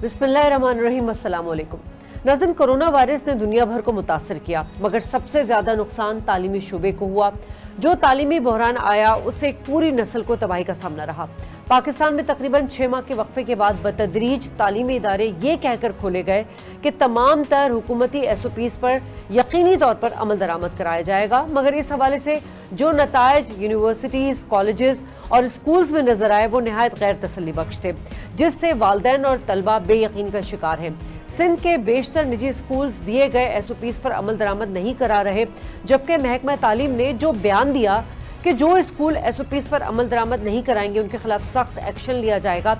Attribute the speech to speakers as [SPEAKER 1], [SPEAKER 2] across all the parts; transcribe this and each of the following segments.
[SPEAKER 1] बिस्मिल्लाहिर्रहमानिर्रहीम, अस्सलाम वालेकुम। नाज़रीन, कोरोना वायरस ने दुनिया भर को मुतासर किया, मगर सबसे ज़्यादा नुकसान तालीमी शोबे को हुआ। जो तालीमी बहरान आया उससे एक पूरी नस्ल को तबाही का सामना रहा। पाकिस्तान में तकरीबन 6 माह के वक्फे के बाद बतदरीज तालीमी इदारे ये कहकर खोले गए कि तमाम तर हुकूमती SOPs पर यकीनी तौर पर अमल दरामद कराया जाएगा, मगर इस हवाले से जो नताइज यूनिवर्सिटीज़, कॉलेजेस और स्कूल्स में नजर आए वो नहायत गैर तसल्ली बख्श थे, जिससे वालिदैन और तलबा बेयकीन का शिकार हैं। सिंध के बेशतर निजी स्कूल्स दिए गए SOPs पर अमल दरामद नहीं करा रहे, जबकि महकमा तालीम ने जो बयान दिया कि जो स्कूल SOPs पर अमल दरामद नहीं कराएंगे उनके खिलाफ सख्त एक्शन लिया जाएगा,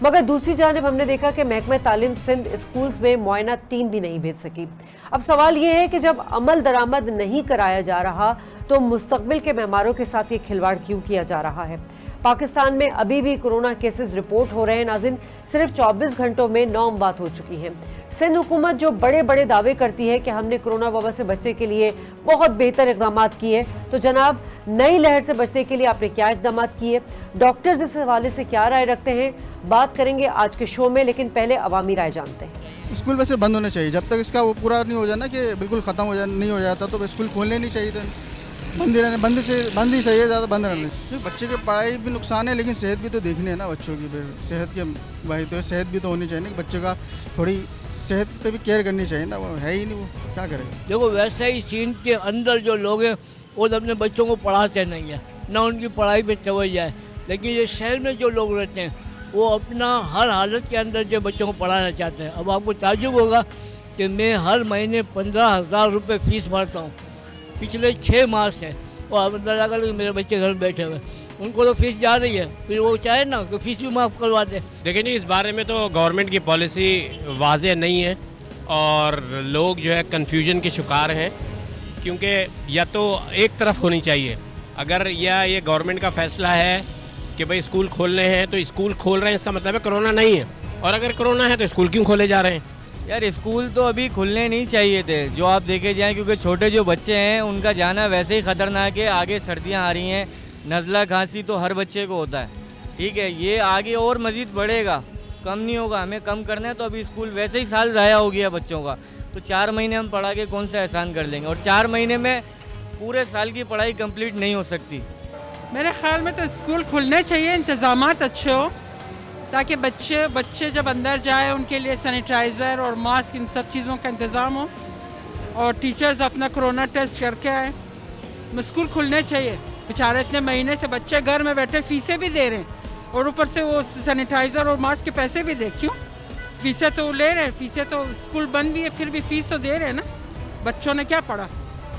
[SPEAKER 1] मगर दूसरी जानिब हमने देखा कि महकमा तालीम सिंध स्कूल्स में मुआयना टीम भी नहीं भेज सकी। अब सवाल ये है कि जब अमल दरामद नहीं कराया जा रहा तो मुस्तकबिल के मेहमारों के साथ ये खिलवाड़ क्यों किया जा रहा है। पाकिस्तान में अभी भी कोरोना केसेस रिपोर्ट हो रहे हैं। नाज़रीन, सिर्फ 24 घंटों में 9 अमवात हो चुकी हैं। सिंध हुकूमत जो बड़े बड़े दावे करती है कि हमने कोरोना वबा से बचने के लिए बहुत बेहतर इकदाम किए, तो जनाब नई लहर से बचने के लिए आपने क्या इकदाम किए? डॉक्टर्स इस हवाले से क्या राय रखते हैं, बात करेंगे आज के शो में, लेकिन पहले अवामी राय जानते हैं।
[SPEAKER 2] स्कूल वैसे बंद होने चाहिए, जब तक इसका वो पूरा नहीं हो जाए ना कि बिल्कुल ख़त्म हो जाए नहीं हो जाता तो स्कूल खोलने नहीं चाहिए थे। बंद ही सही है, ज़्यादा बंद रहने। क्योंकि बच्चे की पढ़ाई भी नुकसान है, लेकिन सेहत भी तो देखनी है ना बच्चों की। फिर सेहत के भाई तो सेहत भी तो होनी चाहिए ना कि बच्चे का थोड़ी सेहत पे भी केयर करनी चाहिए ना। वो है ही नहीं, वो क्या करेगा।
[SPEAKER 3] देखो, वैसे ही सिंध के अंदर जो लोग हैं वो तो अपने बच्चों को पढ़ाते नहीं है, ना उनकी पढ़ाई पे तवज्जो है। लेकिन ये शहर में जो लोग रहते हैं वो अपना हर हालत के अंदर जो बच्चों को पढ़ाना चाहते हैं। अब आपको ताज्जुब होगा कि मैं हर महीने 15,000 रुपये फ़ीस भरता हूँ पिछले 6 माह से, और अब अंदर लगा मेरे बच्चे घर बैठे हुए, उनको तो फीस जा रही है, फिर वो चाहे ना कि फीस भी माफ़ करवा दे।
[SPEAKER 4] देखिए जी, इस बारे में तो गवर्नमेंट की पॉलिसी वाज़ेह नहीं है और लोग जो है कन्फ्यूजन के शिकार हैं, क्योंकि या तो एक तरफ होनी चाहिए। अगर ये गवर्नमेंट का फ़ैसला है कि भाई स्कूल खोलने हैं तो स्कूल खोल रहे हैं, इसका मतलब है कोरोना नहीं है, और अगर कोरोना है तो स्कूल क्यों खोले जा रहे हैं?
[SPEAKER 5] यार स्कूल तो अभी खुलने नहीं चाहिए थे जो आप देखे जाएं, क्योंकि छोटे जो बच्चे हैं उनका जाना वैसे ही ख़तरनाक है। आगे सर्दियां आ रही हैं, नज़ला खांसी तो हर बच्चे को होता है, ठीक है। ये आगे और मज़ीद बढ़ेगा, कम नहीं होगा। हमें कम करना है तो अभी स्कूल वैसे ही साल ज़ाया हो गया बच्चों का, तो 4 महीने हम पढ़ा के कौन सा एहसान कर लेंगे, और 4 महीने में पूरे साल की पढ़ाई कंप्लीट नहीं हो सकती।
[SPEAKER 6] मेरे ख्याल में तो स्कूल खुलने चाहिए, इंतज़ामात अच्छे हो, ताकि बच्चे जब अंदर जाए उनके लिए सैनिटाइज़र और मास्क, इन सब चीज़ों का इंतज़ाम हो, और टीचर्स अपना कोरोना टेस्ट करके आए। स्कूल खुलने चाहिए। बेचारे इतने महीने से बच्चे घर में बैठे फीसें भी दे रहे हैं, और ऊपर से वो सैनिटाइज़र और मास्क के पैसे भी दे। क्यों? फीसें तो ले रहे हैं, फीसें तो स्कूल बंद भी है फिर भी फ़ीस तो दे रहे हैं ना। बच्चों ने क्या पढ़ा?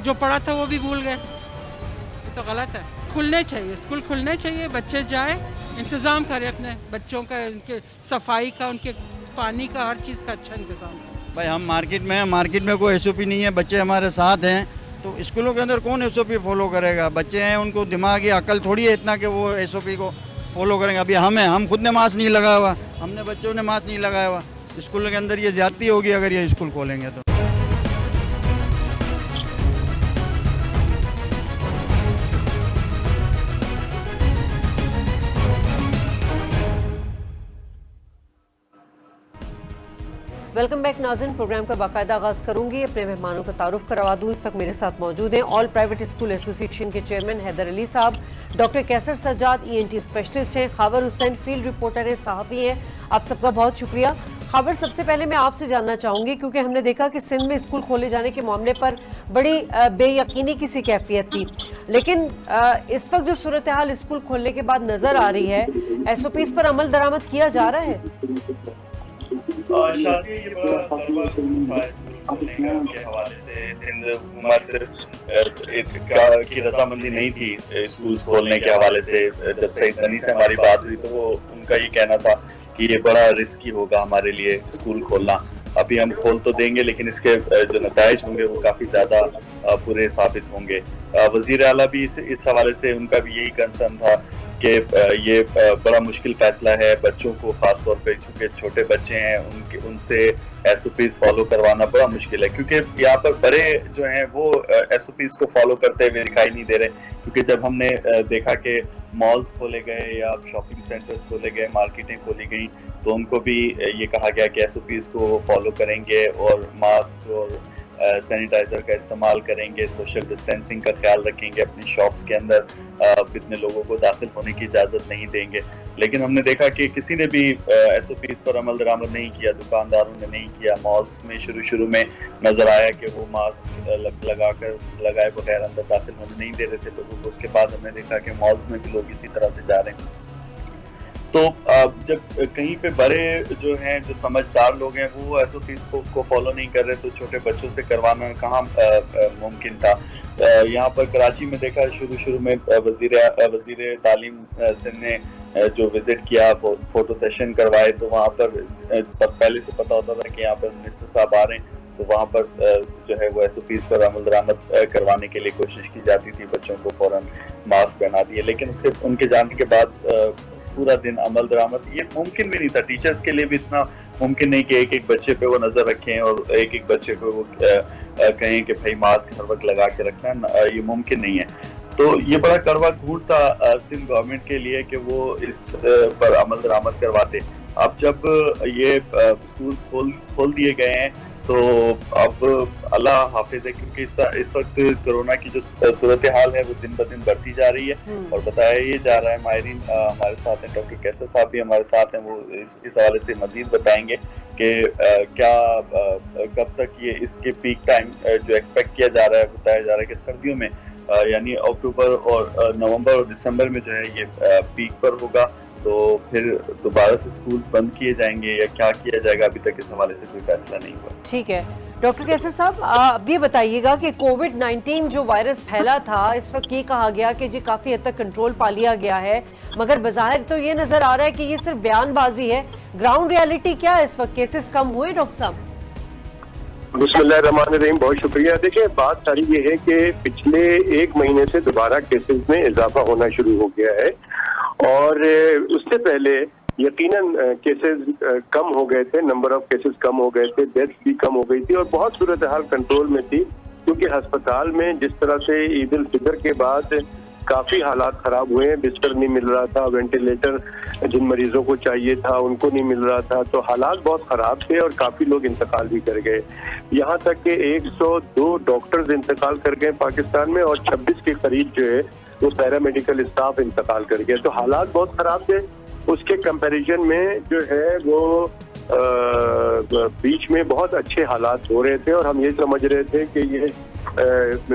[SPEAKER 6] जो पढ़ा था वो भी भूल गए। ये तो गलत है। खुलने चाहिए, स्कूल खुलने चाहिए, बच्चे जाए, इंतज़ाम करें अपने बच्चों का, उनके सफाई का, उनके पानी का, हर चीज़ का अच्छा इंतज़ाम करें।
[SPEAKER 7] भाई हम मार्केट में हैं, मार्केट में कोई SOP नहीं है, बच्चे हमारे साथ हैं, तो स्कूलों के अंदर कौन SOP फॉलो करेगा? बच्चे हैं, उनको दिमागी अकल थोड़ी है इतना कि वो SOP को फॉलो करेंगे। अभी हम खुद ने मास्क नहीं लगाया हुआ, हमने बच्चों ने मास्क नहीं लगाया हुआ। स्कूलों के अंदर ये ज़्यादती होगी अगर ये स्कूल खोलेंगे तो।
[SPEAKER 1] वेलकम बैक नाज़रीन, प्रोग्राम का बाकायदा आगाज़ करूंगी। अपने मेहमानों का तारुफ करवा दूँ। इस वक्त मेरे साथ मौजूद हैं ऑल प्राइवेट स्कूल एसोसिएशन के चेयरमैन हैदर अली साहब, डॉक्टर कैसर सज्जाद ENT स्पेशलिस्ट हैं, खावर हुसैन फील्ड रिपोर्टर हैं, सहाफ़ी हैं। आप सबका बहुत शुक्रिया। खावर, सबसे पहले मैं आपसे जानना चाहूँगी, क्योंकि हमने देखा कि सिंध में स्कूल खोले जाने के मामले पर बड़ी बेयकीनी की सी कैफियत थी, लेकिन इस वक्त जो सूरत हाल स्कूल खोलने के बाद नज़र आ रही है, SOPs पर अमल दरामद किया जा रहा है।
[SPEAKER 8] शादी ये बड़ा तलबा था खोलने के हवाले से। सिंध हुकूमत की रजामंदी नहीं थी स्कूल खोलने के हवाले से। जब सईद गनी से हमारी बात हुई तो वो उनका ये कहना था कि ये बड़ा रिस्की होगा हमारे लिए स्कूल खोलना। अभी हम खोल तो देंगे, लेकिन इसके जो नताइज होंगे वो काफ़ी ज़्यादा बुरे साबित होंगे। वज़ीर आला भी इस हवाले से उनका भी यही कंसर्न था कि ये बड़ा मुश्किल फैसला है बच्चों को, खास तौर पे चूंकि छोटे बच्चे हैं उनसे SOPs फॉलो करवाना बड़ा मुश्किल है, क्योंकि यहाँ पर बड़े जो हैं वो SOPs को फॉलो करते हुए दिखाई नहीं दे रहे। क्योंकि जब हमने देखा कि मॉल्स खोले गए या शॉपिंग सेंटर्स खोले गए, मार्केटें खोली गई, तो उनको भी ये कहा गया कि SOPs को फॉलो करेंगे और मास्क और सैनिटाइजर का इस्तेमाल करेंगे, सोशल डिस्टेंसिंग का ख्याल रखेंगे, अपनी शॉप्स के अंदर इतने लोगों को दाखिल होने की इजाज़त नहीं देंगे। लेकिन हमने देखा कि किसी ने भी SOPs पर अमल दरामद नहीं किया, दुकानदारों ने नहीं किया। मॉल्स में शुरू में नजर आया कि वो मास्क लगाए बगैर अंदर दाखिल होने नहीं दे रहे थे लोगों को। उसके बाद हमने देखा कि मॉल्स में भी लोग इसी तरह से जा रहे हैं। तो जब कहीं पे बड़े जो हैं, जो समझदार लोग हैं, वो SOPs को फॉलो नहीं कर रहे, तो छोटे बच्चों से करवाना कहाँ मुमकिन था। यहाँ पर कराची में देखा शुरू में वजीर तालीम सिंध ने जो विजिट किया, फोटो सेशन करवाए, तो वहाँ पर पहले से पता होता था कि यहाँ पर मिनिस्टर साहब आ रहे हैं, तो वहाँ पर जो है वो SOPs पर अमल दरामद करवाने के लिए कोशिश की जाती थी, बच्चों को फौरन मास्क पहना दिए। लेकिन उसके उनके जाने के बाद पूरा दिन अमल दरामद ये मुमकिन भी नहीं था। टीचर्स के लिए भी इतना मुमकिन नहीं कि एक बच्चे पे वो नजर रखें और एक बच्चे पे वो कहें कि भाई मास्क हर वक्त लगा के रखना, ये मुमकिन नहीं है। तो ये बड़ा कड़वा घूंट था सिंध गवर्नमेंट के लिए कि वो इस पर अमल दरामद करवाते। अब जब ये स्कूल खोल दिए गए हैं, तो अब अल्लाह हाफिज है, क्योंकि इस वक्त कोरोना की जो सूरत हाल है वो दिन ब दिन बढ़ती जा रही है और बताया ये जा रहा है। माहिरीन हमारे साथ हैं, डॉक्टर कैसर साहब भी हमारे साथ हैं, वो इस हवाले से मजीद बताएंगे कि क्या कब तक ये इसके पीक टाइम जो एक्सपेक्ट किया जा रहा है, बताया जा रहा है कि सर्दियों में यानी अक्टूबर और नवंबर और दिसंबर में जो है ये पीक पर होगा, तो फिर दोबारा से स्कूल्स बंद किए जाएंगे या क्या किया जाएगा, अभी तक इस हवाले से कोई फैसला नहीं हुआ।
[SPEAKER 1] ठीक है डॉक्टर कैसर साहब, अब ये बताइएगा कि कोविड-19 जो वायरस फैला था, इस वक्त ये कहा गया कि जी काफ़ी हद तक कंट्रोल पा लिया गया है, मगर बज़ाहिर तो ये नज़र आ रहा है कि ये सिर्फ बयानबाजी है। ग्राउंड रियलिटी क्या है इस वक्त? केसेस कम हुए डॉक्टर साहब?
[SPEAKER 9] बिस्मिल्लाहिर्रहमानिर्रहीम, बहुत शुक्रिया। देखिए, बात सारी ये है कि पिछले एक महीने से दोबारा केसेस में इजाफा होना शुरू हो गया है और उससे पहले यकीनन केसेस कम हो गए थे, नंबर ऑफ केसेस कम हो गए थे, डेथ भी कम हो गई थी और बहुत सूरत हाल कंट्रोल में थी, क्योंकि अस्पताल में जिस तरह से ईद उल फितर के बाद काफ़ी हालात ख़राब हुए हैं, बिस्तर नहीं मिल रहा था, वेंटिलेटर जिन मरीजों को चाहिए था उनको नहीं मिल रहा था, तो हालात बहुत ख़राब थे और काफ़ी लोग इंतकाल भी कर गए। यहाँ तक कि 102 डॉक्टर्स इंतकाल कर गए पाकिस्तान में और 26 के करीब जो है वो पैरामेडिकल स्टाफ इंतकाल कर गया। तो हालात बहुत ख़राब थे। उसके कंपैरिजन में जो है वो बीच में बहुत अच्छे हालात हो रहे थे और हम ये समझ रहे थे कि ये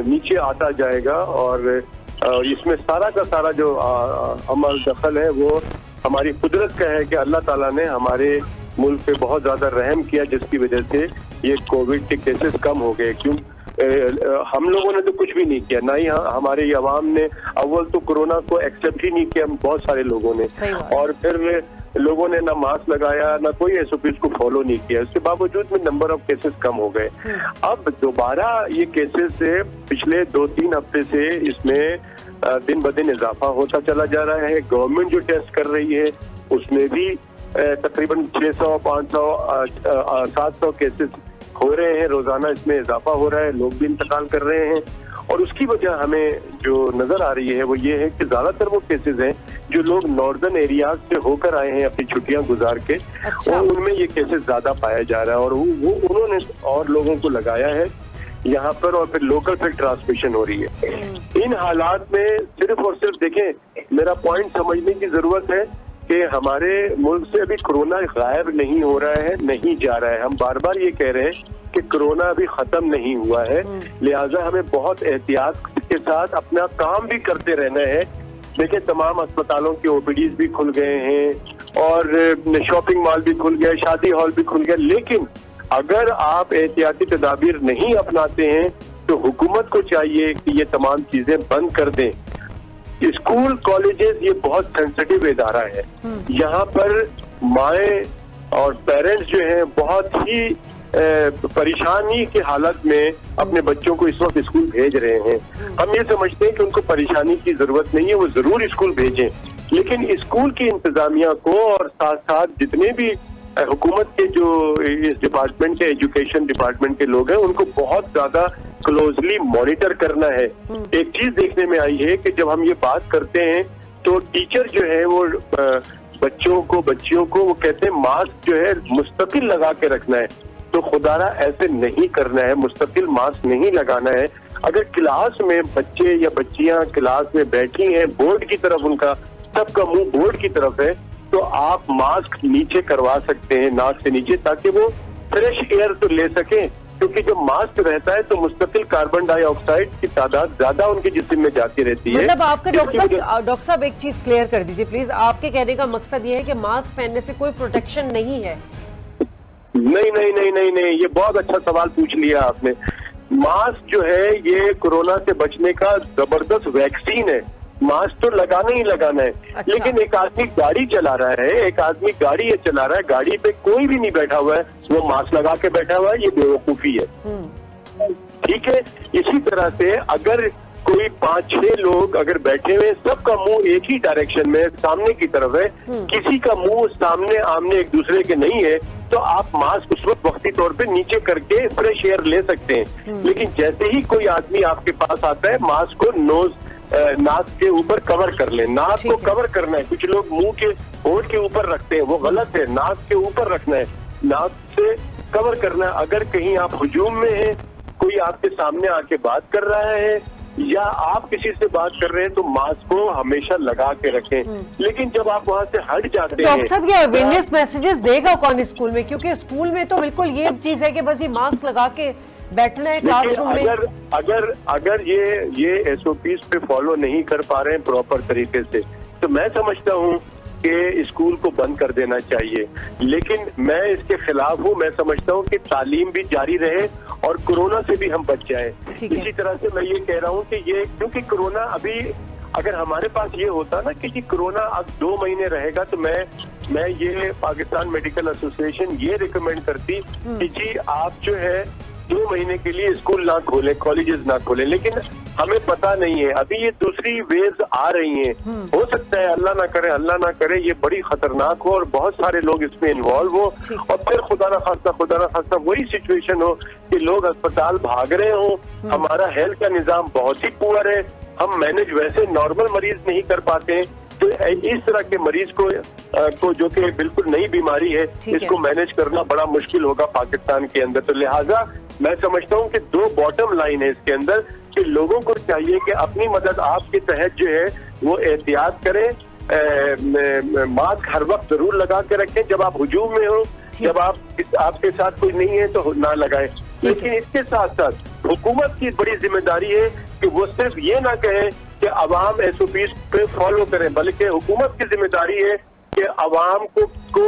[SPEAKER 9] नीचे आता जाएगा और इसमें सारा का सारा जो अमल दखल है वो हमारी कुदरत का है कि अल्लाह ताला ने हमारे मुल्क पे बहुत ज़्यादा रहम किया, जिसकी वजह से ये कोविड के केसेस कम हो गए। क्यों हम लोगों ने तो कुछ भी नहीं किया, ना ही हमारे अवाम ने अव्वल तो कोरोना को एक्सेप्ट ही नहीं किया बहुत सारे लोगों ने, और फिर लोगों ने ना मास्क लगाया ना कोई SOPs को फॉलो नहीं किया। उसके बावजूद में नंबर ऑफ केसेस कम हो गए। अब दोबारा ये केसेस से पिछले 2-3 हफ्ते से इसमें दिन ब दिन इजाफा होता चला जा रहा है। गवर्नमेंट जो टेस्ट कर रही है उसमें भी तकरीबन 600, 500, 700 केसेस हो रहे हैं रोजाना, इसमें इजाफा हो रहा है, लोग भी इंतकाल कर रहे हैं और उसकी वजह हमें जो नजर आ रही है वो ये है कि ज्यादातर वो केसेस हैं जो लोग नॉर्दर्न एरियाज से होकर आए हैं अपनी छुट्टियां गुजार के, और उनमें ये केसेस ज्यादा पाया जा रहा है और वो उन्होंने और लोगों को लगाया है यहाँ पर और फिर लोकल फिर ट्रांसमिशन हो रही है। इन हालात में सिर्फ और सिर्फ देखें, मेरा पॉइंट समझने की जरूरत है कि हमारे मुल्क से अभी कोरोना गायब नहीं हो रहा है, नहीं जा रहा है। हम बार बार ये कह रहे हैं कि कोरोना अभी खत्म नहीं हुआ है, लिहाजा हमें बहुत एहतियात के साथ अपना काम भी करते रहना है। देखिए, तमाम अस्पतालों के OPDs भी खुल गए हैं और शॉपिंग मॉल भी खुल गए, शादी हॉल भी खुल गए, लेकिन अगर आप एहतियाती तदाबीर नहीं अपनाते हैं तो हुकूमत को चाहिए कि ये तमाम चीजें बंद कर दें। स्कूल कॉलेजेस ये बहुत सेंसिटिव इदारा है, यहाँ पर माएँ और पेरेंट्स जो हैं बहुत ही परेशानी की हालत में अपने बच्चों को इस वक्त स्कूल भेज रहे हैं। हम ये समझते हैं कि उनको परेशानी की जरूरत नहीं है, वो जरूर स्कूल भेजें, लेकिन स्कूल की इंतजामिया को और साथ साथ जितने भी हुकूमत के जो इस डिपार्टमेंट के एजुकेशन डिपार्टमेंट के लोग हैं उनको बहुत ज्यादा क्लोजली मॉनिटर करना है। एक चीज देखने में आई है कि जब हम ये बात करते हैं तो टीचर जो है वो बच्चियों को वो कहते हैं मास्क जो है मुस्तकिल लगा के रखना है। तो खुदारा ऐसे नहीं करना है, मुस्तकिल मास्क नहीं लगाना है। अगर क्लास में बच्चे या बच्चियां क्लास में बैठी हैं, बोर्ड की तरफ उनका सबका मुंह बोर्ड की तरफ है, तो आप मास्क नीचे करवा सकते हैं, नाक से नीचे, ताकि वो फ्रेश एयर तो ले सकें। क्योंकि जब मास्क रहता है तो मुस्तकिल कार्बन डाइऑक्साइड की तादाद ज्यादा उनके जिस्म में जाती रहती है।
[SPEAKER 1] मतलब आपका डॉक्टर साहब एक चीज क्लियर कर दीजिए प्लीज, आपके कहने का मकसद ये है कि मास्क पहनने से कोई प्रोटेक्शन नहीं है?
[SPEAKER 9] नहीं, ये बहुत अच्छा सवाल पूछ लिया आपने। मास्क जो है ये कोरोना से बचने का जबरदस्त वैक्सीन है। मास्क तो लगाना ही लगाना है।
[SPEAKER 1] अच्छा। लेकिन
[SPEAKER 9] एक आदमी गाड़ी चला रहा है, चला रहा है, गाड़ी पे कोई भी नहीं बैठा हुआ है, वो मास्क लगा के बैठा हुआ है, ये बेवकूफी है। ठीक है। इसी तरह से अगर कोई 5-6 लोग अगर बैठे हुए, सबका मुंह एक ही डायरेक्शन में सामने की तरफ है, किसी का मुंह सामने आमने एक दूसरे के नहीं है, तो आप मास्क उस वक्त वक्ती तौर पे नीचे करके फ्रेश एयर ले सकते हैं। लेकिन जैसे ही कोई आदमी आपके पास आता है, मास्क को नाक के ऊपर कवर कर ले। नाक को कवर करना है। कुछ लोग मुंह के होंठ के ऊपर रखते हैं, वो गलत है। नाक के ऊपर रखना है, नाक से कवर करना है। अगर कहीं आप हुजूम में हैं, कोई आपके सामने आके बात कर रहा है या आप किसी से बात कर रहे हैं, तो मास्क को हमेशा लगा के रखें। लेकिन जब आप वहाँ से हट जाते हैं,
[SPEAKER 1] डॉक्टर साहब ये अवेयरनेस मैसेजेस देगा कौन स्कूल में? क्योंकि स्कूल में तो बिल्कुल ये चीज है कि बस ये मास्क लगा के बैठना है क्लासरूम में।
[SPEAKER 9] अगर ये एसओपीज पे फॉलो नहीं कर पा रहे हैं प्रॉपर तरीके से, तो मैं समझता हूँ कि स्कूल को बंद कर देना चाहिए। लेकिन मैं इसके खिलाफ हूँ। मैं समझता हूँ कि तालीम भी जारी रहे और कोरोना से भी हम बच जाएं। इसी तरह से मैं ये कह रहा हूँ कि ये, क्योंकि कोरोना अभी अगर हमारे पास ये होता ना कि कोरोना अब 2 महीने रहेगा, तो मैं ये पाकिस्तान मेडिकल एसोसिएशन ये रिकमेंड करती कि जी आप जो है 2 महीने के लिए स्कूल ना खोलें, कॉलेजेस ना खोलें। लेकिन हमें पता नहीं है, अभी ये दूसरी वेव्स आ रही हैं। हो सकता है अल्लाह ना करे ये बड़ी खतरनाक हो और बहुत सारे लोग इसमें इन्वॉल्व हो, और फिर खुदा ना खास्ता वही सिचुएशन हो कि लोग अस्पताल भाग रहे हो। हमारा हेल्थ का निजाम बहुत ही पुअर है, हम मैनेज वैसे नॉर्मल मरीज नहीं कर पाते हैं। तो इस तरह के मरीज को जो कि बिल्कुल नई बीमारी है, इसको मैनेज करना बड़ा मुश्किल होगा पाकिस्तान के अंदर। तो लिहाजा मैं समझता हूँ कि 2 बॉटम लाइन है इसके अंदर कि लोगों को चाहिए कि अपनी मदद आपके तहत जो है वो एहतियात करें, मास्क हर वक्त जरूर लगा के रखें। जब आप हुजूम में हो, जब आपके साथ कोई नहीं है तो ना लगाएं। लेकिन इसके साथ साथ हुकूमत की बड़ी जिम्मेदारी है कि वो सिर्फ ये ना कहे कि अवाम एसओपीज पे फॉलो करें, बल्कि हुकूमत की जिम्मेदारी है कि अवाम को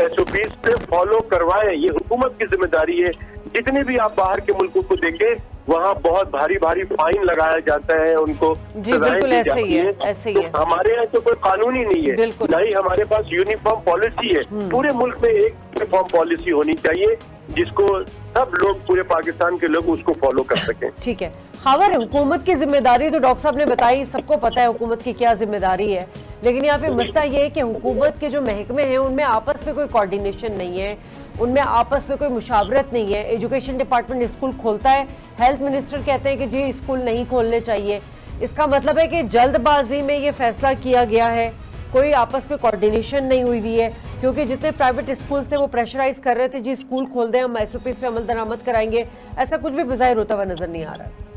[SPEAKER 9] एसओपीज पे फॉलो करवाएं। ये हुकूमत की जिम्मेदारी है। जितने भी आप बाहर के मुल्कों को देखें, वहाँ बहुत भारी फाइन लगाया जाता है, उनको सजाएं दी जाती है।
[SPEAKER 1] ऐसे ही है।
[SPEAKER 9] हमारे यहाँ तो कोई कानून ही नहीं है, ना ही हमारे पास यूनिफॉर्म पॉलिसी है। पूरे मुल्क में एक यूनिफॉर्म पॉलिसी होनी चाहिए जिसको सब लोग, पूरे पाकिस्तान के लोग उसको फॉलो कर सकें।
[SPEAKER 1] ठीक है। खबर हुकूमत की जिम्मेदारी तो डॉक्टर साहब ने बताई, सबको पता है हुकूमत की क्या जिम्मेदारी है। लेकिन यहाँ पे मसला ये है कि हुकूमत के जो महकमे हैं उनमें आपस में कोई कोऑर्डिनेशन नहीं है, उनमें आपस में कोई मुशावरत नहीं है। एजुकेशन डिपार्टमेंट स्कूल खोलता है, हेल्थ मिनिस्टर कहते हैं कि जी स्कूल नहीं खोलने चाहिए। इसका मतलब है कि जल्दबाजी में ये फैसला किया गया है, कोई आपस में कोऑर्डिनेशन नहीं हुई है। क्योंकि जितने प्राइवेट स्कूल्स थे वो प्रेशराइज कर रहे थे, जी स्कूल खोल दें, हम एसओपीज पे अमल दरामद कराएंगे। ऐसा कुछ भी बज़ाहिर होता हुआ नजर नहीं आ रहा है।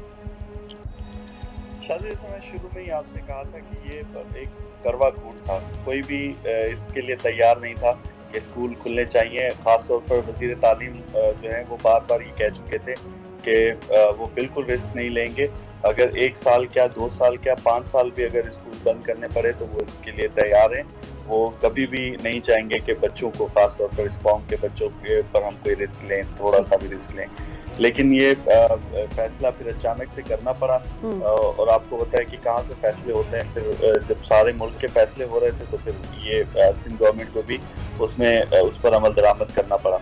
[SPEAKER 8] शायद जैसे मैं शुरू में ही आपसे कहा था कि ये एक करवा कूट था, कोई भी इसके लिए तैयार नहीं था कि स्कूल खुलने चाहिए। खासतौर पर वज़ीर तालीम जो है वो बार ये कह चुके थे कि वो बिल्कुल रिस्क नहीं लेंगे। अगर 1 साल क्या, 2 साल क्या, 5 साल भी अगर स्कूल बंद करने पड़े तो वो इसके लिए तैयार हैं। वो कभी भी नहीं चाहेंगे कि बच्चों को, खासतौर पर इस कौम के बच्चों के पर हम कोई रिस्क लें, थोड़ा सा भी रिस्क लें। लेकिन ये फैसला फिर अचानक से करना पड़ा, और आपको पता है कि कहाँ से फैसले होते हैं। फिर जब सारे मुल्क के फैसले हो रहे थे तो फिर ये सिंध गवर्नमेंट को भी उस पर अमल दरामद करना पड़ा।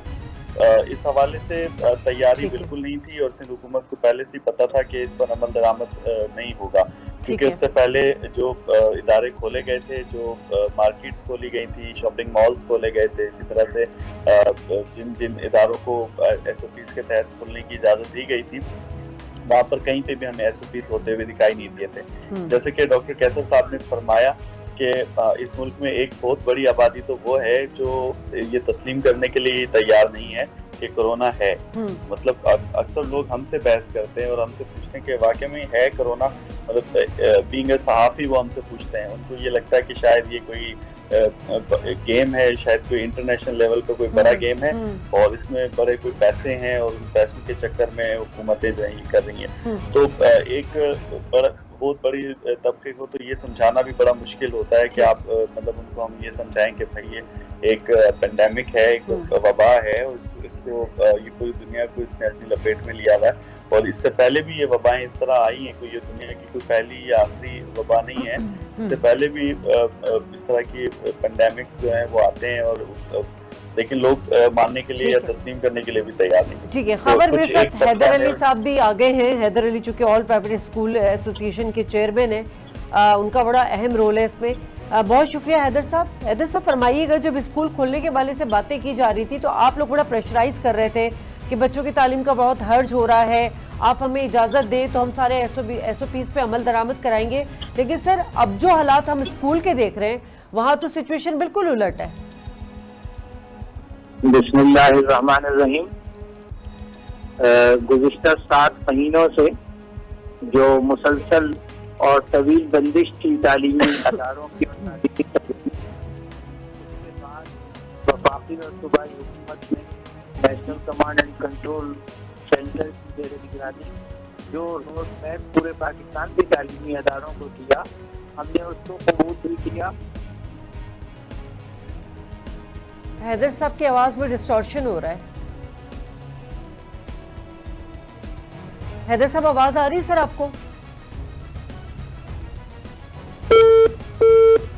[SPEAKER 8] इस हवाले से तैयारी बिल्कुल नहीं थी और सिंध हुकूमत को पहले से ही पता था कि इस पर अमल दरामद नहीं होगा। क्योंकि उससे पहले जो इदारे खोले गए थे, जो मार्केट्स खोली गई थी, शॉपिंग मॉल्स खोले गए थे, इसी तरह से जिन जिन इदारों को SOPs के तहत खोलने की इजाज़त दी गई थी, वहाँ पर कहीं पे भी हमें SOPs होते हुए दिखाई नहीं दिए थे। जैसे कि डॉक्टर कैसर साहब ने फरमाया कि इस मुल्क में एक बहुत बड़ी आबादी तो वो है जो ये तस्लीम करने के लिए तैयार नहीं है कि कोरोना है। मतलब अक्सर लोग हमसे बहस करते हैं और हमसे पूछते हैं कि वाकई में है कोरोना, मतलब बीइंग अ सहाफ़ी वो हमसे पूछते हैं। उनको ये लगता है कि शायद ये कोई गेम है, शायद कोई इंटरनेशनल लेवल का कोई बड़ा गेम है और इसमें बड़े कोई पैसे हैं और उन पैसों के चक्कर में हुकूमतें जो है ये कर रही हैं। तो एक बहुत बड़ी तबके को तो ये समझाना भी बड़ा मुश्किल होता है कि आप मतलब उनको हम ये समझाएं कि भाई ये एक पेंडेमिक है, एक वबा है और इसको ये पूरी दुनिया को इसने अपनी लपेट में लिया हुआ है और इससे पहले भी ये वबाएं इस तरह आई हैं, कोई ये दुनिया की कोई पहली या आखिरी वबा नहीं है। इससे पहले भी इस तरह की पेंडेमिक्स जो हैं वो आते हैं और लेकिन लोग मानने के लिए या तस्लीम करने के लिए भी तैयार नहीं।
[SPEAKER 1] ठीक है, खबर में साथ हैदर अली साहब भी आ गए हैं। हैदर अली चूंकि ऑल प्राइवेट स्कूल एसोसिएशन के चेयरमैन है, उनका बड़ा अहम रोल है इसमें। बहुत शुक्रिया हैदर साहब। हैदर साहब फरमाइएगा, जब स्कूल खोलने के वाले से बातें की जा रही थी तो आप लोग बड़ा प्रेशराइज कर रहे थे कि बच्चों की तालीम का बहुत हर्ज हो रहा है, आप हमें इजाज़त दें तो हम सारे SOPs पे अमल दरामद कराएंगे। लेकिन सर अब जो हालात हम स्कूल के देख रहे हैं वहाँ तो सिचुएशन बिल्कुल उलट है।
[SPEAKER 10] बिस्मिल्लाहिर्रहमानिर्रहीम। गुज़िश्ता 7 महीनों से जो मुसलसल और तवील बंदिश थी तालीमी अदारों की उसके बाद वफाकी और सूबाई हुकूमत ने national command and control centre की ज़ेर निगरानी जो रोड मैप पूरे पाकिस्तान के तालीमी अदारों को दिया, हमने उसको कबूल भी किया।
[SPEAKER 1] हैदर साहब की आवाज में डिस्टॉर्शन हो रहा है। हैदर साहब आवाज आ रही है सर आपको?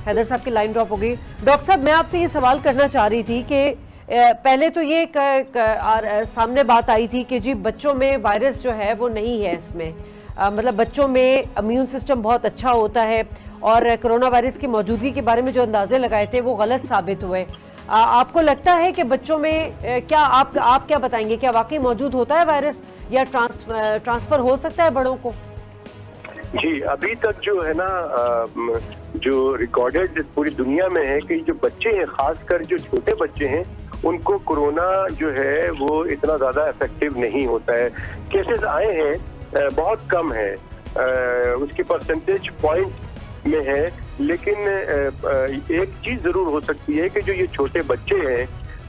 [SPEAKER 1] हैदर साहब की लाइन ड्रॉप हो गई। डॉक्टर साहब मैं आपसे ये सवाल करना चाह रही थी कि पहले तो ये सामने बात आई थी कि जी बच्चों में वायरस जो है वो नहीं है इसमें, मतलब बच्चों में इम्यून सिस्टम बहुत अच्छा होता है और कोरोना वायरस की मौजूदगी के बारे में जो अंदाजे लगाए थे वो गलत साबित हुए। आपको लगता है कि बच्चों में क्या आप क्या बताएंगे, क्या वाकई मौजूद होता है वायरस या ट्रांसफर हो सकता है बड़ों को?
[SPEAKER 9] जी, अभी तक जो है ना जो रिकॉर्डेड पूरी दुनिया में है कि जो बच्चे हैं, खासकर जो छोटे बच्चे हैं, उनको कोरोना जो है वो इतना ज़्यादा इफेक्टिव नहीं होता है। केसेस आए हैं बहुत कम है, उसकी परसेंटेज पॉइंट में है, लेकिन एक चीज़ ज़रूर हो सकती है कि जो ये छोटे बच्चे हैं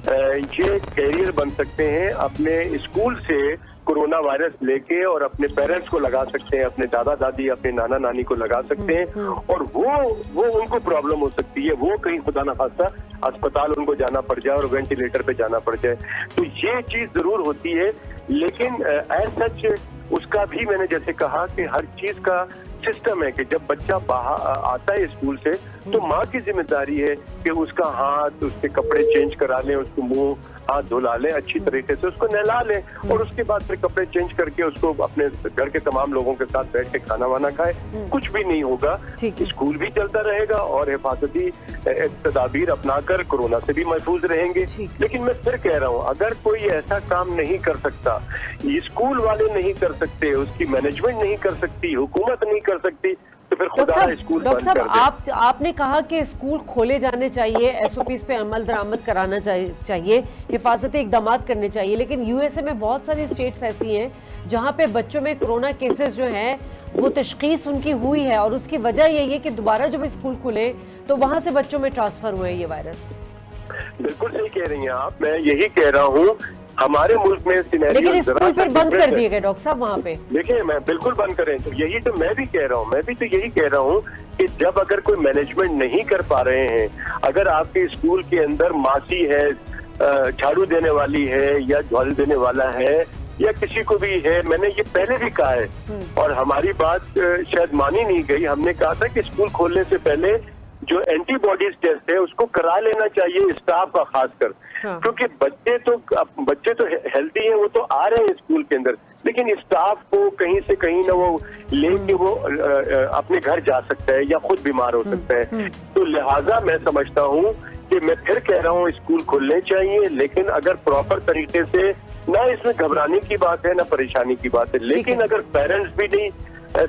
[SPEAKER 9] ये कैरियर बन सकते हैं, अपने स्कूल से कोरोना वायरस लेके और अपने पेरेंट्स को लगा सकते हैं, अपने दादा दादी, अपने नाना नानी को लगा सकते हैं और वो उनको प्रॉब्लम हो सकती है, वो कहीं खुदा ना खास्ता अस्पताल उनको जाना पड़ जाए और वेंटिलेटर पे जाना पड़ जाए। तो ये चीज जरूर होती है, लेकिन एज सच उसका भी मैंने जैसे कहा कि हर चीज का सिस्टम है कि जब बच्चा बाहर आता है स्कूल से तो माँ की जिम्मेदारी है कि उसका हाथ, उसके कपड़े चेंज करा लें, उसको मुंह हाथ धुला लें, अच्छी तरीके से उसको नहला लें और उसके बाद फिर कपड़े चेंज करके उसको अपने घर के तमाम लोगों के साथ बैठ के खाना वाना खाए। कुछ भी नहीं होगा, स्कूल भी चलता रहेगा और हिफाजती तदाबीर अपनाकर कोरोना से भी महफूज रहेंगे। लेकिन मैं फिर कह रहा हूँ, अगर कोई ऐसा काम नहीं कर सकता, स्कूल वाले नहीं कर सकते, उसकी मैनेजमेंट नहीं कर सकती, हुकूमत नहीं कर सकती, तो फिर खुदा स्कूल बंद कर दे।
[SPEAKER 1] आपने कहा कि स्कूल खोले जाने चाहिए, SOPs पे अमल दरामद कराना चाहिए, हिफाजती इकदाम करने चाहिए, लेकिन USA में बहुत सारी स्टेट्स ऐसी हैं जहां पे बच्चों में कोरोना केसेस जो हैं वो तशखीस उनकी हुई है और उसकी वजह यही है कि दोबारा जब स्कूल खुले तो वहां से बच्चों में ट्रांसफर हुए ये वायरस।
[SPEAKER 9] बिल्कुल सही कह रही हैं आप, मैं यही कह रहा हूँ हमारे मुल्क में
[SPEAKER 1] लेकिन स्कूल फिर बंद कर दिए गए डॉक्टर साहब वहाँ पे।
[SPEAKER 9] देखिए, मैं बिल्कुल बंद करें, तो यही तो मैं भी कह रहा हूँ, मैं भी तो यही कह रहा हूँ कि जब अगर कोई मैनेजमेंट नहीं कर पा रहे हैं, अगर आपके स्कूल के अंदर मासी है, झाड़ू देने वाली है या झाड़ू देने वाला है या किसी को भी है, मैंने ये पहले भी कहा है और हमारी बात शायद मानी नहीं गई। हमने कहा था कि स्कूल खोलने से पहले जो एंटीबॉडीज टेस्ट है उसको करा लेना चाहिए स्टाफ का खासकर।
[SPEAKER 1] हाँ।
[SPEAKER 9] क्योंकि बच्चे तो हेल्दी हैं, वो तो आ रहे हैं स्कूल के अंदर, लेकिन स्टाफ को कहीं से कहीं ना वो लेके वो अपने घर जा सकता है या खुद बीमार हो सकता है। तो लिहाजा मैं समझता हूँ कि मैं फिर कह रहा हूँ स्कूल खुलने चाहिए, लेकिन अगर प्रॉपर तरीके से, ना इसमें घबराने की बात है ना परेशानी की बात है, लेकिन अगर पेरेंट्स भी नहीं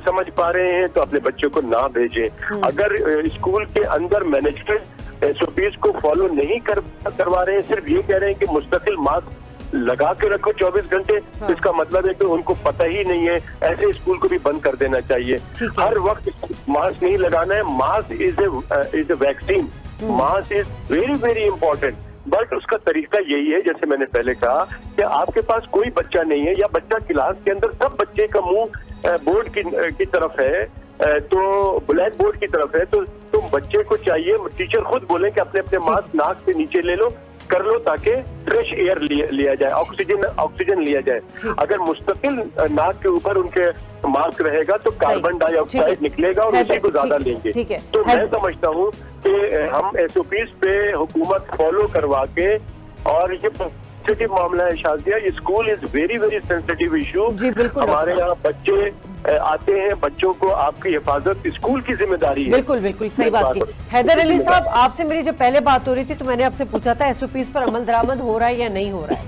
[SPEAKER 9] समझ पा रहे हैं तो अपने बच्चों को ना भेजें। अगर स्कूल के अंदर मैनेजमेंट एसओपीज को फॉलो नहीं करवा रहे हैं, सिर्फ ये कह रहे हैं कि मुस्तकिल मास्क लगा के रखो 24 घंटे, तो इसका मतलब है कि उनको पता ही नहीं है। ऐसे स्कूल को भी बंद कर देना चाहिए। हर वक्त मास्क नहीं लगाना है। Mask is a vaccine, mask is very very important, but उसका तरीका यही है, जैसे मैंने पहले कहा कि आपके पास कोई बच्चा नहीं है या बच्चा क्लास के अंदर, सब बच्चे का मुंह बोर्ड की तरफ है, तो ब्लैक बोर्ड की तरफ है, तो तुम बच्चे को चाहिए टीचर खुद बोले कि अपने अपने मास्क नाक से नीचे ले लो, कर लो, ताकि फ्रेश एयर लिया जाए, ऑक्सीजन लिया जाए। अगर मुस्तकिल नाक के ऊपर उनके मास्क रहेगा तो कार्बन डाइऑक्साइड निकलेगा और उसी को ज्यादा लेंगे। तो मैं समझता हूँ कि हम एसओपीज पे हुकूमत फॉलो करवा के, और ये सेंसिटिव मामला है Shazia, school is very very sensitive issue. हमारे यहाँ बच्चे आते हैं, बच्चों को आपकी हिफाजत स्कूल की जिम्मेदारी है।
[SPEAKER 1] बिल्कुल बिल्कुल सही बात की। हैदर अली साहब, आपसे मेरी जब पहले बात हो रही थी तो मैंने आपसे पूछा था एसओपीज पर अमल दरामद हो रहा है या नहीं हो रहा है?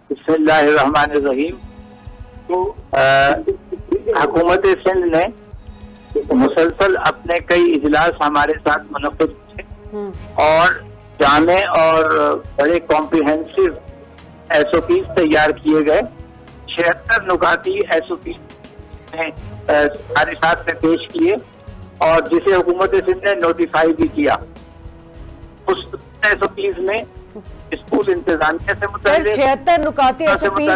[SPEAKER 10] बिस्मिल्लाहिर्रहमानिर्रहीम। तो हुकूमत सिंध ने मुसलसल अपने कई इजलास हमारे साथ मुनक़िद किए और जामे और बड़े कॉम्प्रिहेंसिव एसओपीज तैयार किए गए। 76 नुकाती एसओपी हमारे साथ में पेश किए और जिसे हुकूमत सिंध ने नोटिफाई भी किया। उस एसओपीज में स्कूल इंतजामिया से मुताल्लिक़
[SPEAKER 1] 76 नुकाती एसओपीज।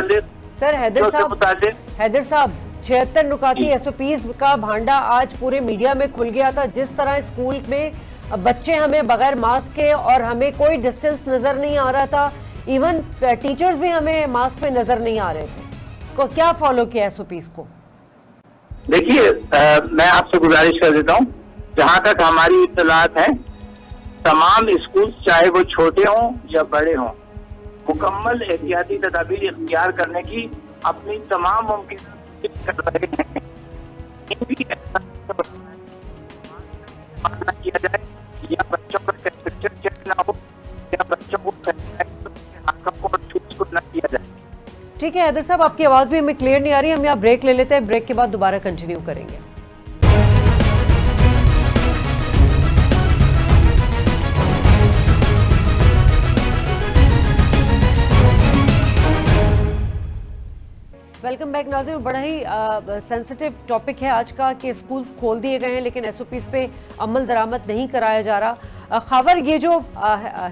[SPEAKER 1] सर हैदर साहब 76 नुकाती एसओपीज का भांडा आज पूरे मीडिया में खुल गया था। जिस तरह स्कूल में बच्चे हमें बगैर मास्क के और हमें कोई डिस्टेंस नजर नहीं आ रहा था, इवन टीचर्स भी हमें मास्क में नजर नहीं आ रहे थे, को क्या फॉलो किया एसओपीज को?
[SPEAKER 10] देखिए, मैं आपसे गुजारिश कर देता हूँ, जहाँ तक हमारी इत्तलात है, तमाम स्कूल चाहे वो छोटे हों या बड़े हों, मुकम्मल एहतियाती तदाबीर इख्तियार करने की अपनी तमाम मुमकिन कर रहे हैं। किया जाए या बच्चों का टेम्परेचर चेक ना हो या बच्चों को ना किया जाए।
[SPEAKER 1] ठीक है हैदर साहब, आपकी आवाज भी हमें क्लियर नहीं आ रही, हम यहाँ ब्रेक ले लेते हैं, ब्रेक के बाद दोबारा कंटिन्यू करेंगे। वेलकम बैक नाज़रीन। बड़ा ही सेंसिटिव टॉपिक है आज का कि स्कूल्स खोल दिए गए हैं लेकिन एसओपीज पे अमल दरामद नहीं कराया जा रहा। खबर ये जो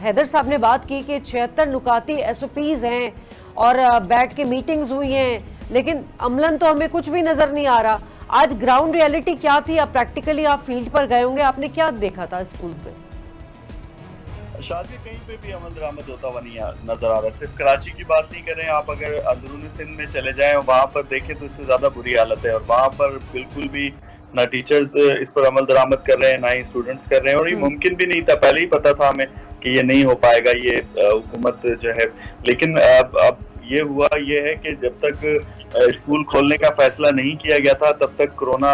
[SPEAKER 1] हैदर साहब ने बात की कि 76 नुकाती एसओपीज हैं और बैठ के मीटिंग्स हुई हैं, लेकिन अमलन तो हमें कुछ भी नजर नहीं आ रहा। आज ग्राउंड रियलिटी क्या थी? आप प्रैक्टिकली आप फील्ड पर गए होंगे, आपने क्या देखा था स्कूल्स में?
[SPEAKER 8] शादी कहीं पे भी अमल दरामद होता हुआ नहीं नजर आ रहा। सिर्फ कराची की बात नहीं कर रहे हैं, आप अगर अंदरूनी सिंध में चले जाएं और वहाँ पर देखें तो इससे ज्यादा बुरी हालत है। और वहाँ पर बिल्कुल भी ना टीचर्स इस पर अमल दरामद कर रहे हैं, ना ही स्टूडेंट्स कर रहे हैं, और ये मुमकिन भी नहीं था। पहले ही पता था हमें कि ये नहीं हो पाएगा, ये हुकूमत जो है। लेकिन अब ये हुआ ये है कि जब तक स्कूल खोलने का फैसला नहीं किया गया था तब तक कोरोना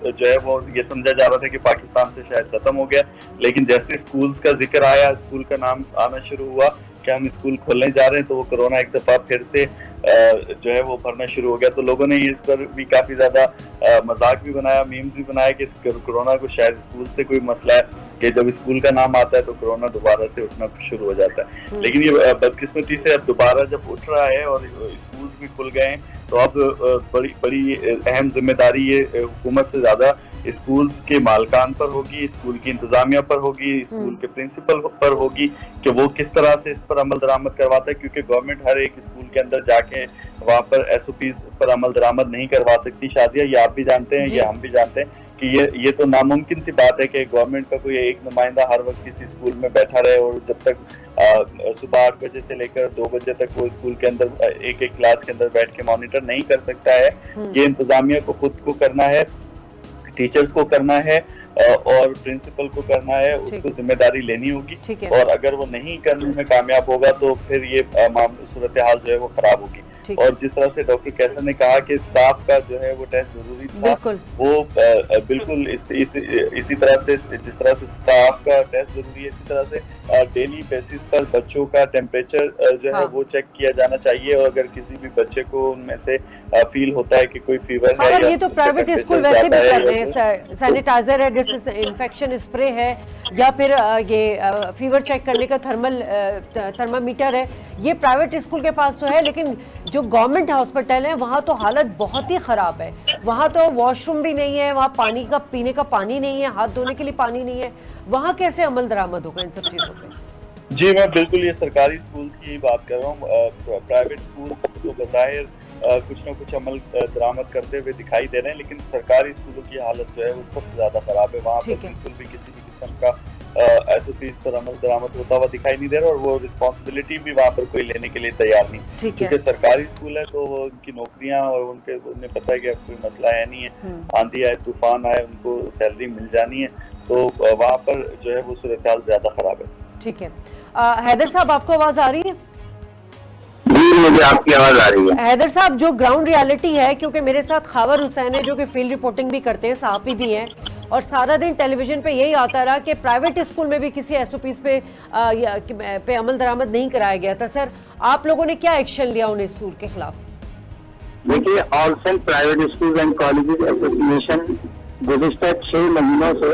[SPEAKER 8] जो है वो ये समझा जा रहा था कि पाकिस्तान से शायद खत्म हो गया। लेकिन जैसे स्कूल्स का जिक्र आया, स्कूल का नाम आना शुरू हुआ कि हम स्कूल खोलने जा रहे हैं, तो वो कोरोना एक दफा फिर से जो है वो भरना शुरू हो गया। तो लोगों ने इस पर भी काफी ज्यादा मजाक भी बनाया, मीम्स भी बनाया कि इस कोरोना को शायद स्कूल से कोई मसला है कि जब स्कूल का नाम आता है तो कोरोना दोबारा से उठना शुरू हो जाता है। लेकिन ये बदकिस्मती से अब दोबारा जब उठ रहा है और स्कूल भी खुल गए हैं, तो अब बड़ी अहम जिम्मेदारी ये हुकूमत से ज्यादा स्कूल्स के मालकान पर होगी, स्कूल की इंतजामिया पर होगी, स्कूल के प्रिंसिपल पर होगी कि वो किस तरह से इस पर अमल दरामद करवाता है। क्योंकि गवर्नमेंट हर एक स्कूल के अंदर जाके वहाँ पर एसओपीज पर अमल दरामद नहीं करवा सकती। शाजिया, ये आप भी जानते हैं, ये हम भी जानते हैं कि ये तो नामुमकिन सी बात है कि गवर्नमेंट का कोई एक नुमाइंदा हर वक्त किसी स्कूल में बैठा रहे और जब तक सुबह 8 बजे से लेकर 2 बजे तक वो स्कूल के अंदर एक क्लास के अंदर बैठ के मॉनिटर नहीं कर सकता है। ये इंतजामिया को खुद को करना है, टीचर्स को करना है और प्रिंसिपल को करना है, उसको जिम्मेदारी लेनी होगी। और अगर वो नहीं करने में कामयाब होगा तो फिर ये सूरत हाल जो है वो खराब होगी। और जिस तरह से डॉक्टर कैसर ने कहा कि स्टाफ का जो है वो टेस्ट जरूरी था, वो बिल्कुल इसी तरह से जिस तरह से स्टाफ का टेस्ट जरूरी है, इसी तरह से डेली बेसिस पर बच्चों का टेम्परेचर जो है वो चेक किया जाना चाहिए। और अगर किसी भी बच्चे को उनमें से फील होता है कि कोई फीवर है,
[SPEAKER 1] ये तो प्राइवेट स्कूल वैसे भी कर रहे हैं, सैनिटाइजर है, डिसइंफेक्शन स्प्रे है, या फिर ये फीवर चेक करने का थर्मामीटर है, ये प्राइवेट स्कूल के पास तो है। लेकिन जो गवर्नमेंट हॉस्पिटल है वहाँ तो हालत बहुत ही खराब है, वहाँ तो वॉशरूम भी नहीं है, वहाँ पानी का पीने का पानी नहीं है, हाथ धोने के लिए पानी नहीं है, वहाँ कैसे अमल दरामद होगा इन सब चीजों पे?
[SPEAKER 8] जी मैं बिल्कुल ये सरकारी स्कूल्स की ही बात कर रहा हूँ। प्राइवेट स्कूल्स तो बज़ाहिर कुछ ना कुछ अमल दरामद करते हुए दिखाई दे रहे हैं, लेकिन सरकारी स्कूलों की हालत जो है वो सबसे ज्यादा खराब है। वहाँ पर बिल्कुल भी किसी भी किस्म का SOPs पर अमल दरामद होता हुआ दिखाई नहीं दे रहा, और वो रिस्पॉन्सिबिलिटी भी वहाँ पर कोई लेने के लिए तैयार नहीं, क्योंकि सरकारी स्कूल है तो उनकी नौकरियां और उन्हें पता है कि अब कोई मसला है नहीं है, आंधी आए तूफान आए उनको सैलरी मिल जानी है, तो वहाँ पर जो है वो सूरत हाल ज्यादा खराब है।
[SPEAKER 1] ठीक है, हैदर साहब आपको आवाज आ रही है?
[SPEAKER 10] जी मुझे आपकी आवाज आ रही है।
[SPEAKER 1] हैदर साहब, जो ग्राउंड रियलिटी है, क्योंकि मेरे साथ खावर हुसैन है जो कि फील्ड रिपोर्टिंग भी करते हैं, सहाफी भी हैं, और सारा दिन टेलीविजन पे यही आता रहा कि प्राइवेट स्कूल में भी किसी SOPs पे अमल दरामद नहीं कराया गया था। सर, आप लोगों ने क्या एक्शन लिया उन स्कूल के खिलाफ?
[SPEAKER 10] देखिए, all saint private school and colleges association गुज़िश्ता 6 महीनों से